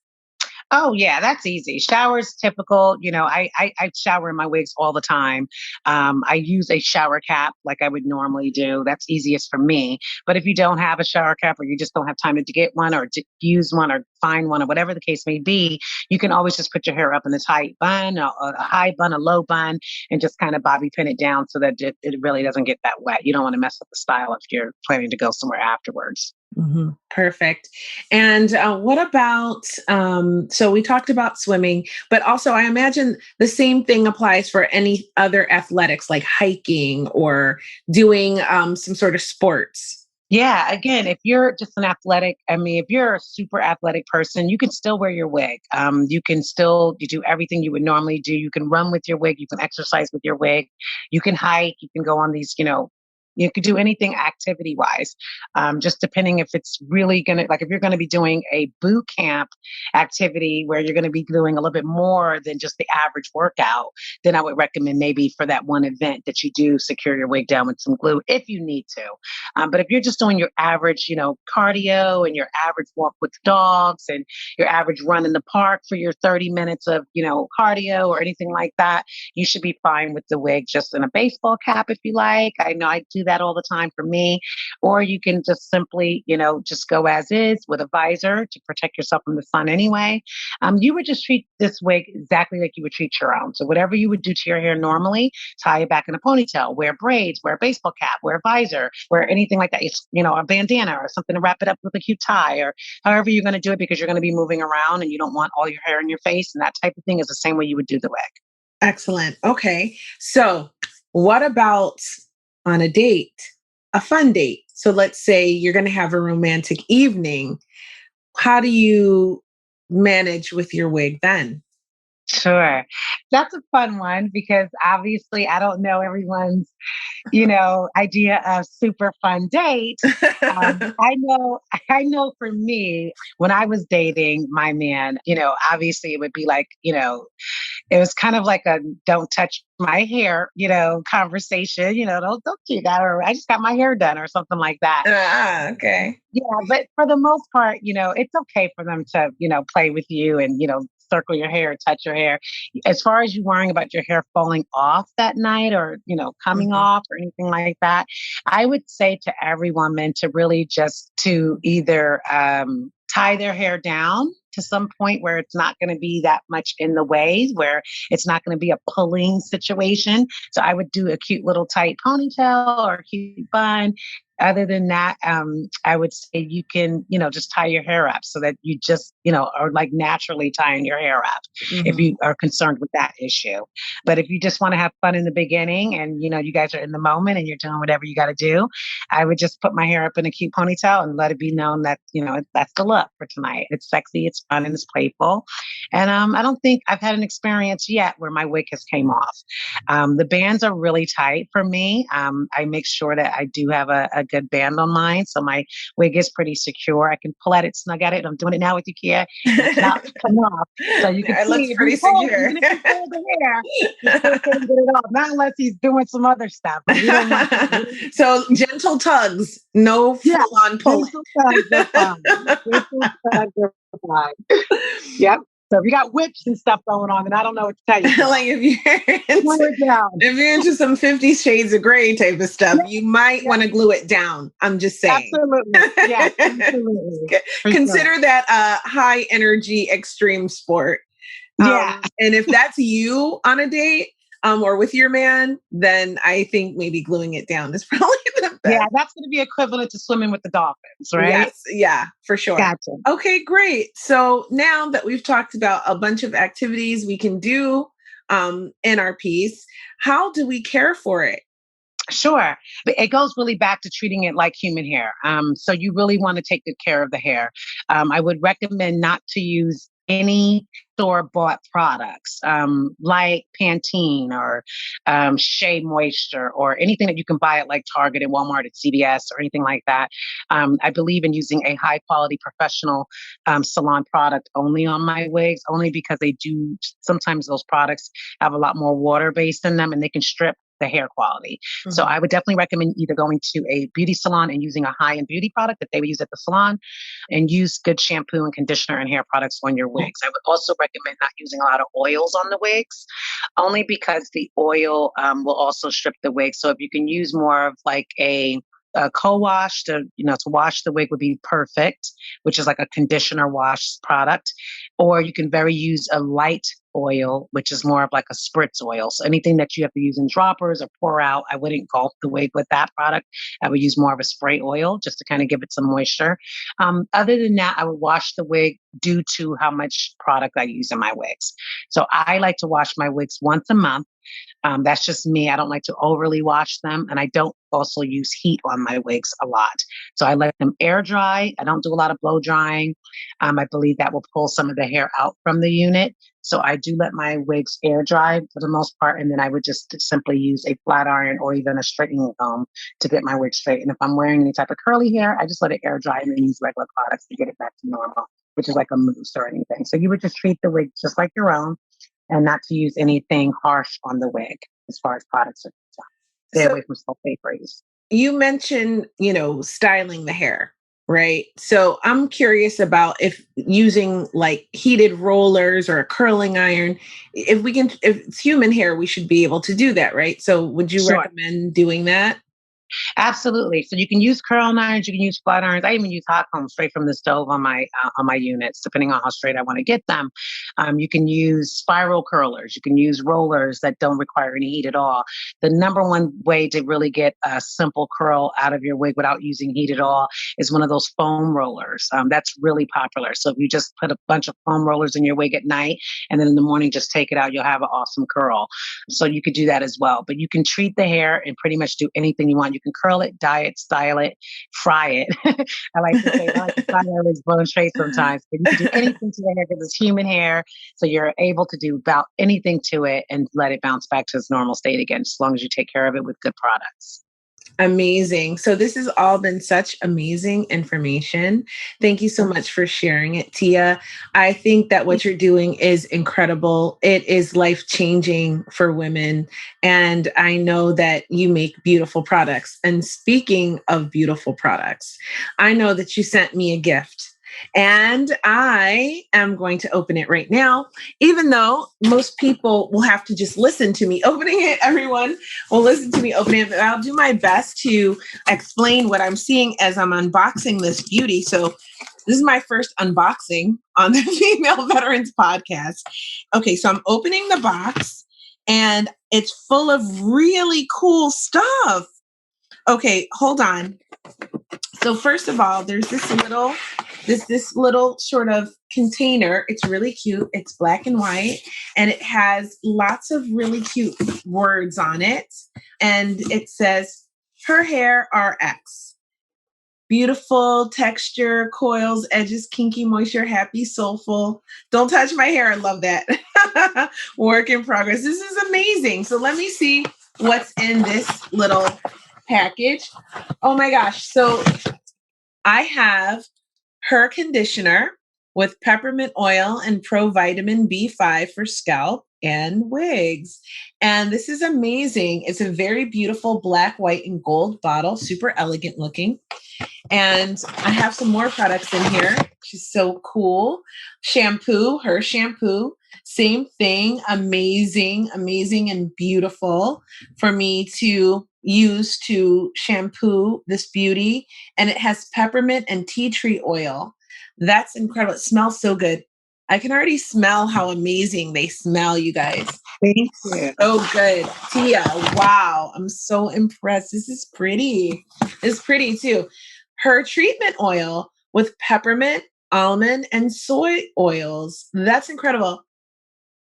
Oh yeah, that's easy. Showers typical. I shower in my wigs all the time. I use a shower cap like I would normally do. That's easiest for me. But if you don't have a shower cap or you just don't have time to get one or to use one or find one or whatever the case may be, you can always just put your hair up in a tight bun, a high bun, a low bun, and just kind of bobby pin it down so that it really doesn't get that wet. You don't want to mess up the style if you're planning to go somewhere afterwards. Hmm. Perfect. And what about, so we talked about swimming, but also I imagine the same thing applies for any other athletics like hiking or doing some sort of sports. Yeah, again, if you're just if you're a super athletic person, you can still wear your wig. You do everything you would normally do. You can run with your wig, you can exercise with your wig, you can hike, you can go on these, you could do anything activity wise. Just depending if it's really gonna like if you're gonna be doing a boot camp activity where you're gonna be doing a little bit more than just the average workout, then I would recommend maybe for that one event that you do secure your wig down with some glue if you need to. But if you're just doing your average, cardio and your average walk with dogs and your average run in the park for your 30 minutes of, cardio or anything like that, you should be fine with the wig just in a baseball cap if you like. I know I do that all the time for me. Or you can just simply, just go as is with a visor to protect yourself from the sun anyway. You would just treat this wig exactly like you would treat your own. So whatever you would do to your hair normally, tie it back in a ponytail, wear braids, wear a baseball cap, wear a visor, wear anything like that. It's, a bandana or something to wrap it up with a cute tie, or however you're going to do it, because you're going to be moving around and you don't want all your hair in your face, and that type of thing is the same way you would do the wig. Excellent. Okay. So, what about on a date, a fun date? So, let's say you're going to have a romantic evening. How do you manage with your wig then? Sure. That's a fun one because obviously I don't know everyone's, idea of super fun date. I know for me, when I was dating my man, obviously it would be like, it was kind of like a don't touch my hair, conversation, don't do that, or I just got my hair done or something like that. Okay. Yeah, but for the most part, it's okay for them to, play with you and, circle your hair, touch your hair. As far as you worrying about your hair falling off that night or, coming Mhm. off or anything like that, I would say to every woman to really just to either tie their hair down to some point where it's not going to be that much in the way, where it's not going to be a pulling situation. So I would do a cute little tight ponytail or a cute bun. Other than that, I would say you can, just tie your hair up so that you just, are like naturally tying your hair up if Mhm. you are concerned with that issue. But if you just want to have fun in the beginning and, you guys are in the moment and you're doing whatever you got to do, I would just put my hair up in a cute ponytail and let it be known that, that's the look for tonight. It's sexy, it's fun, and it's playful. And I don't think I've had an experience yet where my wig has came off. The bands are really tight for me. I make sure that I do have a good band on mine. So my wig is pretty secure. I can pull at it, snug at it. I'm doing it now with you, Kia, and it's not coming off. So you can It looks see if you pretty pull, secure. even if you pull the hair, you still can't get it off. Not unless he's doing some other stuff. But we don't want that. So gentle tugs, no Yeah, full on pulling. gentle thugs are fine. Gentle thugs are fine. Yep. So if you got whips and stuff going on, then I don't know what to tell you, Like girl. Slow it down. if you're into some 50 shades of gray type of stuff, Yep, you might yep, want to glue it down. I'm just saying. absolutely. Yes, absolutely. For sure. Consider that a high energy extreme sport. Yeah. And if that's you on a date, or with your man, then I think maybe gluing it down is probably the Yeah, best. that's going to be equivalent to swimming with the dolphins, right? Yes, yeah, for sure. Gotcha. Okay, great. So now that we've talked about a bunch of activities we can do in our piece, how do we care for it? Sure. But it goes really back to treating it like human hair. So you really want to take good care of the hair. I would recommend not to use any store bought products like Pantene or Shea Moisture or anything that you can buy at like Target and Walmart at CVS or anything like that. I believe in using a high quality professional salon product only on my wigs, only because they do sometimes those products have a lot more water based in them and they can strip the hair quality. So Mhm. I would definitely recommend either going to a beauty salon and using a high-end beauty product that they would use at the salon and use good shampoo and conditioner and hair products on your wigs. I would also recommend not using a lot of oils on the wigs, only because the oil will also strip the wig. So if you can use more of like a co-wash to wash the wig would be perfect, which is like a conditioner wash product, or you can very use a light oil, which is more of like a spritz oil. So anything that you have to use in droppers or pour out, I wouldn't gulp the wig with that product. I would use more of a spray oil just to kind of give it some moisture. Other than that, I would wash the wig due to how much product I use in my wigs. So I like to wash my wigs once a month. That's just me. I don't like to overly wash them. And I don't also use heat on my wigs a lot. So I let them air dry. I don't do a lot of blow drying. I believe that will pull some of the hair out from the unit. So I do let my wigs air dry for the most part. And then I would just simply use a flat iron or even a straightening comb to get my wig straight. And if I'm wearing any type of curly hair, I just let it air dry and then use regular products to get it back to normal, which is like a mousse or anything. So you would just treat the wig just like your own and not to use anything harsh on the wig as far as products are concerned. Stay So away from sulfate rays. you mentioned, styling the hair, right? So I'm curious about if using like heated rollers or a curling iron, if it's human hair, we should be able to do that, right? So would you Sure. recommend doing that? Absolutely. So you can use curling irons, you can use flat irons. I even use hot combs straight from the stove on my units, depending on how straight I want to get them. You can use spiral curlers. You can use rollers that don't require any heat at all. The number one way to really get a simple curl out of your wig without using heat at all is one of those foam rollers. That's really popular. So if you just put a bunch of foam rollers in your wig at night, and then in the morning just take it out, you'll have an awesome curl. So you could do that as well. But you can treat the hair and pretty much do anything you want. You can curl it, dye it, style it, fry it. I like to say, I like to fry it as blown straight sometimes. But you can do anything to the hair because it's human hair. So you're able to do about anything to it and let it bounce back to its normal state again, as long as you take care of it with good products. Amazing. So this has all been such amazing information. Thank you so much for sharing it, Tia. I think that what you're doing is incredible. It is life changing for women. And I know that you make beautiful products. And speaking of beautiful products, I know that you sent me a gift. And I am going to open it right now, even though most people will have to just listen to me opening it. Everyone will listen to me opening it, but I'll do my best to explain what I'm seeing as I'm unboxing this beauty. So, this is my first unboxing on the Female Veterans Podcast. Okay, so I'm opening the box and it's full of really cool stuff. Okay, hold on. So first of all, there's this little sort of container. It's really cute. It's black and white and it has lots of really cute words on it. And it says her hair RX. Beautiful texture, coils, edges, kinky, moisture, happy, soulful. Don't touch my hair. I love that. Work in progress. This is amazing. So let me see what's in this little package. Oh my gosh. So I have her conditioner with peppermint oil and provitamin B5 for scalp and wigs. And this is amazing. It's a very beautiful black, white, and gold bottle, super elegant looking. And I have some more products in here. She's so cool. Shampoo, her shampoo, same thing. Amazing, amazing, and beautiful for me to use to shampoo this beauty. And it has peppermint and tea tree oil. That's incredible. It smells so good. I can already smell how amazing they smell, you guys. Thank you. So good. Tia, wow. I'm so impressed. This is pretty. It's pretty too. Her treatment oil with peppermint, almond, and soy oils. That's incredible.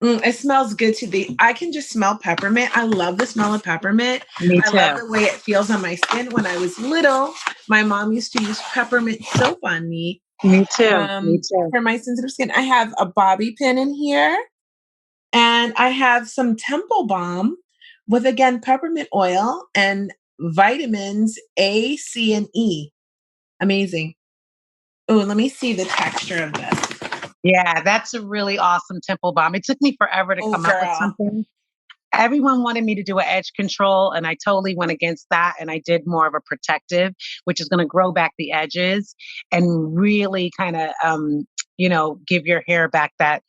It smells good to the. I can just smell peppermint. I love the smell of peppermint. Me I love too. the way it feels on my skin. When I was little, my mom used to use peppermint soap on me Me too. Me too. for my sensitive skin. I have a bobby pin in here. And I have some Temple Balm with, again, peppermint oil and vitamins A, C, and E. Amazing. Oh, let me see the texture of this. Yeah, that's a really awesome temple bomb. It took me forever to Oh, come up with girl. something. Everyone wanted me to do an edge control, and I totally went against that. And I did more of a protective, which is going to grow back the edges and really kind of, give your hair back that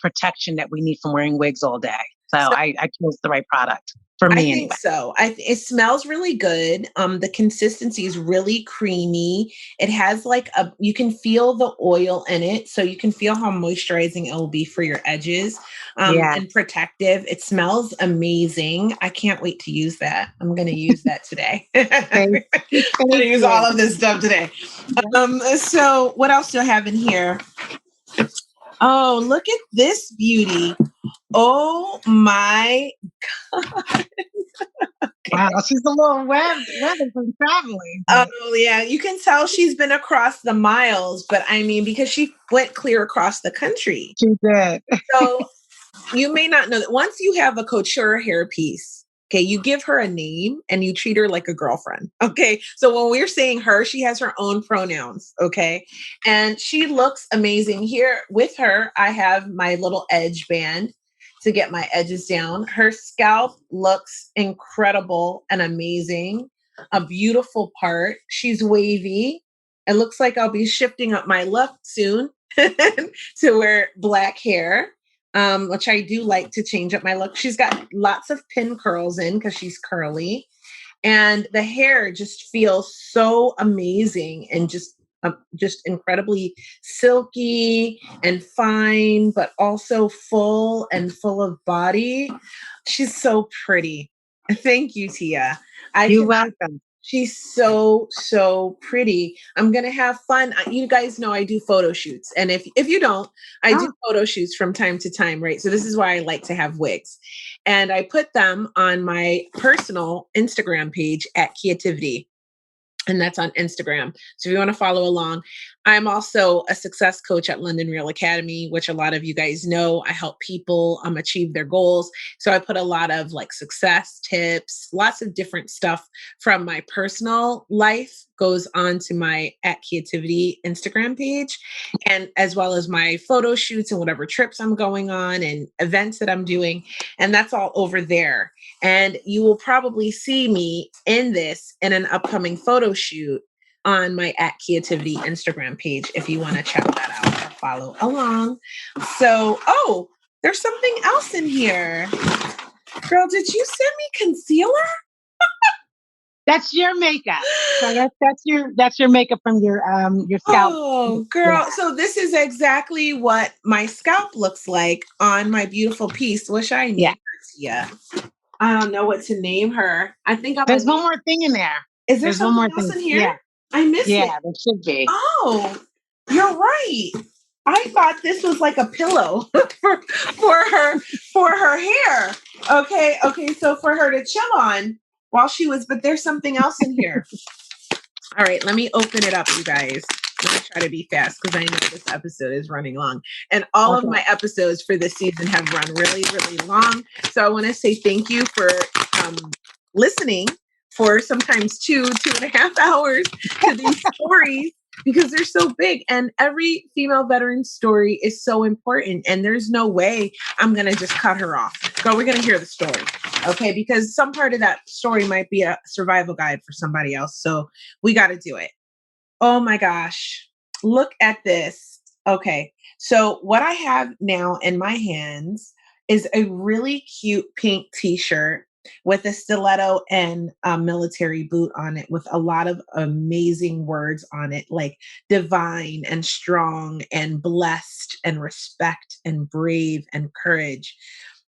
protection that we need from wearing wigs all day. So So I chose the right product for I me think anyway. so. It smells really good. The consistency is really creamy. It has like you can feel the oil in it, so you can feel how moisturizing it will be for your edges, Yeah, and protective. It smells amazing. I can't wait to use that. I'm going to use that today. I'm thank, going to thank use all you. of this stuff today. Yeah. So what else do I have in here? Oh, look at this beauty. Oh my God. Wow, she's a little weathered from traveling, Oh, but yeah. You can tell she's been across the miles, but I mean, because she went clear across the country. she did. So you may not know that once you have a couture hairpiece, okay, you give her a name and you treat her like a girlfriend. Okay. So when we're saying her, she has her own pronouns. Okay. And she looks amazing. Here with her, I have my little edge band to get my edges down. Her scalp looks incredible and amazing. A beautiful part. She's wavy. It looks like I'll be shifting up my look soon to wear black hair, which I do like to change up my look. She's got lots of pin curls in because she's curly. And the hair just feels so amazing and just incredibly silky and fine, but also full and full of body. She's so pretty. Thank you, Tia. I You're can welcome. She's so, so pretty. I'm gonna have fun. You guys know I do photo shoots. And if you don't, I do Oh, photo shoots from time to time, right? So this is why I like to have wigs. And I put them on my personal Instagram page at Creativity, and that's on Instagram. So if you want to follow along, I'm also a success coach at London Real Academy, which a lot of you guys know. I help people achieve their goals. So I put a lot of like success tips, lots of different stuff from my personal life goes on to my at Creativity Instagram page, and as well as my photo shoots and whatever trips I'm going on and events that I'm doing. And that's all over there. And you will probably see me in this in an upcoming photo shoot on my at Creativity Instagram page if you want to check that out or follow along. So, oh, there's something else in here. Girl, did you send me concealer? that's your makeup. So that's your makeup from your scalp. Oh, Yeah. girl. So this is exactly what my scalp looks like on my beautiful piece. Wish I Yeah. named her Tia. I don't know what to name her. I think I'm There's gonna one name. more thing in there. Is there There's one something more else thing. in here? Yeah. I missed Yeah, it. there should be. Oh, you're right. I thought this was like a pillow for her hair. Okay, okay. So for her to chill on while she was, but there's something else in here. All right, let me open it up, you guys. Let me try to be fast because I know this episode is running long. And all of Okay. my episodes for this season have run really, really long. So I want to say thank you for um, listening for sometimes 2.5 hours to these stories because they're so big. And every female veteran story is so important. And there's no way I'm going to just cut her off. Girl, we're going to hear the story. Okay. Because some part of that story might be a survival guide for somebody else. So we got to do it. Oh my gosh. Look at this. Okay. So, what I have now in my hands is a really cute pink t shirt with a stiletto and a military boot on it with a lot of amazing words on it, like divine and strong and blessed and respect and brave and courage,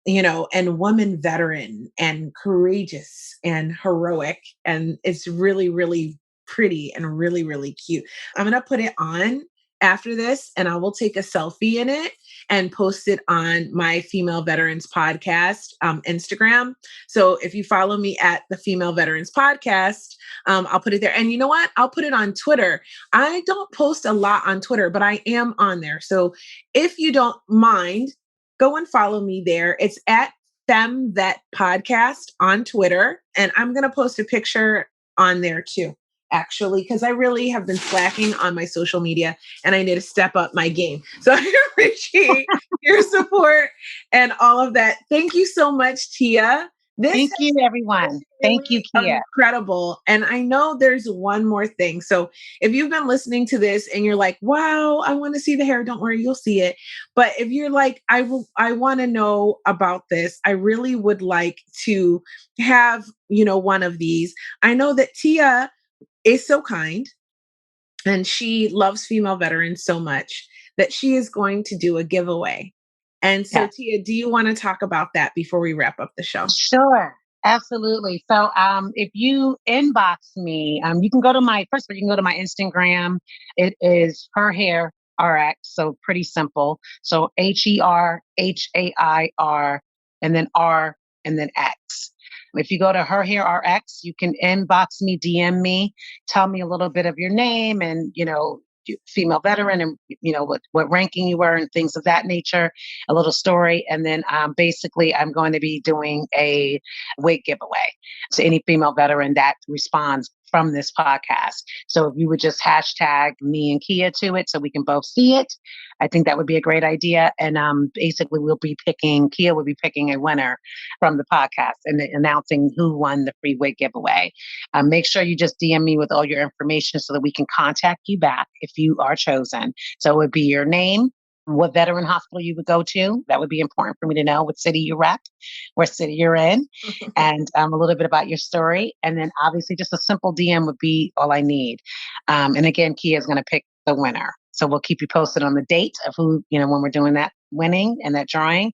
and woman veteran and courageous and heroic. And it's really, really pretty and really, really cute. I'm going to put it on after this and I will take a selfie in it and post it on my Female Veterans Podcast Instagram. So if you follow me at the Female Veterans Podcast, I'll put it there. And you know what? I'll put it on Twitter. I don't post a lot on Twitter, but I am on there. So if you don't mind, go and follow me there. It's at FemVet Podcast on Twitter. And I'm going to post a picture on there too, actually, because I really have been slacking on my social media and I need to step up my game. So I appreciate your support and all of that. Thank you so much, Tia. This Thank you, was everyone. Thank you, really Kia. incredible. And I know there's one more thing. So if you've been listening to this and you're like, wow, I want to see the hair, don't worry, you'll see it. But if you're like, I want to know about this, I really would like to have, one of these. I know that Tia is so kind and she loves female veterans so much that she is going to do a giveaway. And so, Yeah. Tia, do you want to talk about that before we wrap up the show? Sure. Absolutely. So if you inbox me, you can go to my first of all, you can go to my Instagram. It is her hair RX. So pretty simple. So HERHAIR and then R and then X. If you go to her hair RX, you can inbox me, DM me, tell me a little bit of your name and female veteran and what ranking you were and things of that nature, a little story. And then basically, I'm going to be doing a wig giveaway to any female veteran that responds from this podcast. So if you would just hashtag me and Kia to it so we can both see it, I think that would be a great idea. And basically, Kia will be picking a winner from the podcast and announcing who won the free wig giveaway. Make sure you just DM me with all your information so that we can contact you back if you are chosen. So it would be your name, what veteran hospital you would go to. That would be important for me to know what city you rep, what city you're in, and a little bit about your story. And then obviously just a simple DM would be all I need. And again, Kia is going to pick the winner. So we'll keep you posted on the date of who, when we're doing that winning and that drawing.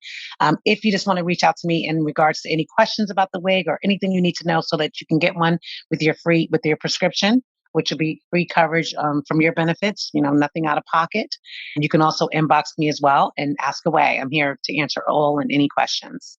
If you just want to reach out to me in regards to any questions about the wig or anything you need to know so that you can get one with your prescription, which will be free coverage from your benefits, nothing out of pocket. And you can also inbox me as well and ask away. I'm here to answer all and any questions.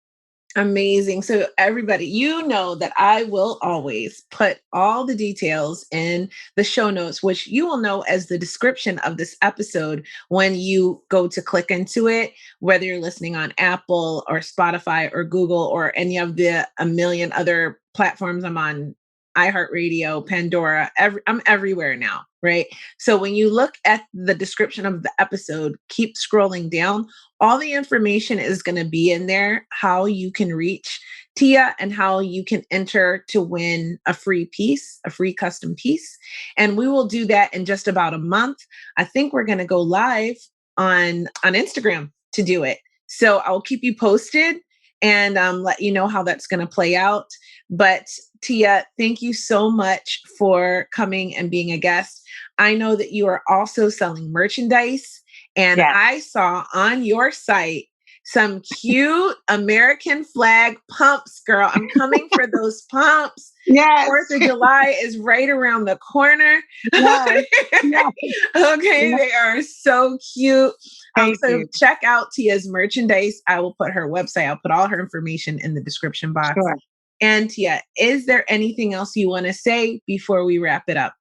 Amazing. So, everybody, you know that I will always put all the details in the show notes, which you will know as the description of this episode when you go to click into it, whether you're listening on Apple or Spotify or Google or any of the a million other platforms. I'm on iHeartRadio, Pandora, I'm everywhere now, right? So when you look at the description of the episode, keep scrolling down. All the information is going to be in there, how you can reach Teia and how you can enter to win a free piece, a free custom piece. And we will do that in just about a month. I think we're going to go live on Instagram to do it. So I'll keep you posted and let you know how that's going to play out. But Teia, thank you so much for coming and being a guest. I know that you are also selling merchandise, and Yes. I saw on your site some cute American flag pumps, girl. I'm coming for those pumps. Yes. 4th of July is right around the corner. Yes. Yes. Okay, Yes. they are so cute. Thank So you. check out Teia's merchandise. I will put her website, I'll put all her information in the description box. Sure. And Teia, is there anything else you want to say before we wrap it up?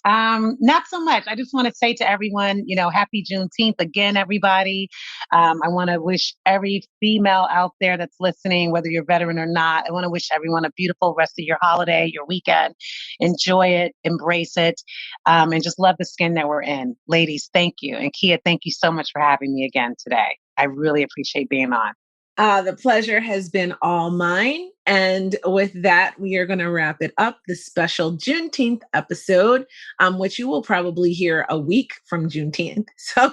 Not so much. I just want to say to everyone, happy Juneteenth again, everybody. I want to wish every female out there that's listening, whether you're a veteran or not, I want to wish everyone a beautiful rest of your holiday, your weekend. Enjoy it, embrace it, and just love the skin that we're in. Ladies, thank you. And Kia, thank you so much for having me again today. I really appreciate being on. The pleasure has been all mine. And with that, we are going to wrap it up, the special Juneteenth episode, which you will probably hear a week from Juneteenth. So,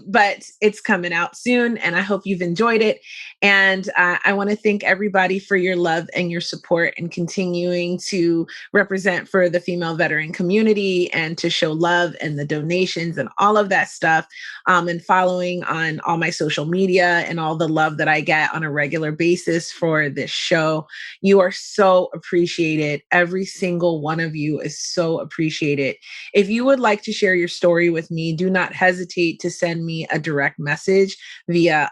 but it's coming out soon, and I hope you've enjoyed it. And I want to thank everybody for your love and your support and continuing to represent for the female veteran community and to show love and the donations and all of that stuff, and following on all my social media and all the love that I get on a regular basis for this show. You are so appreciated. Every single one of you is so appreciated. If you would like to share your story with me, do not hesitate to send me a direct message via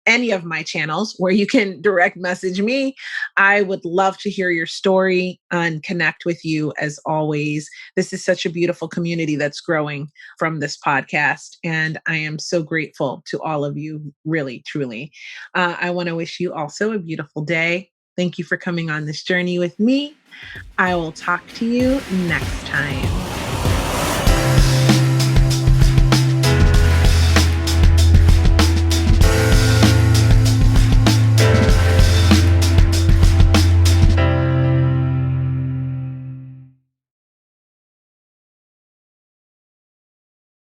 any of my channels where you can direct message me. I would love to hear your story and connect with you as always. This is such a beautiful community that's growing from this podcast. And I am so grateful to all of you, really, truly. I want to wish you also a beautiful day. Thank you for coming on this journey with me. I will talk to you next time.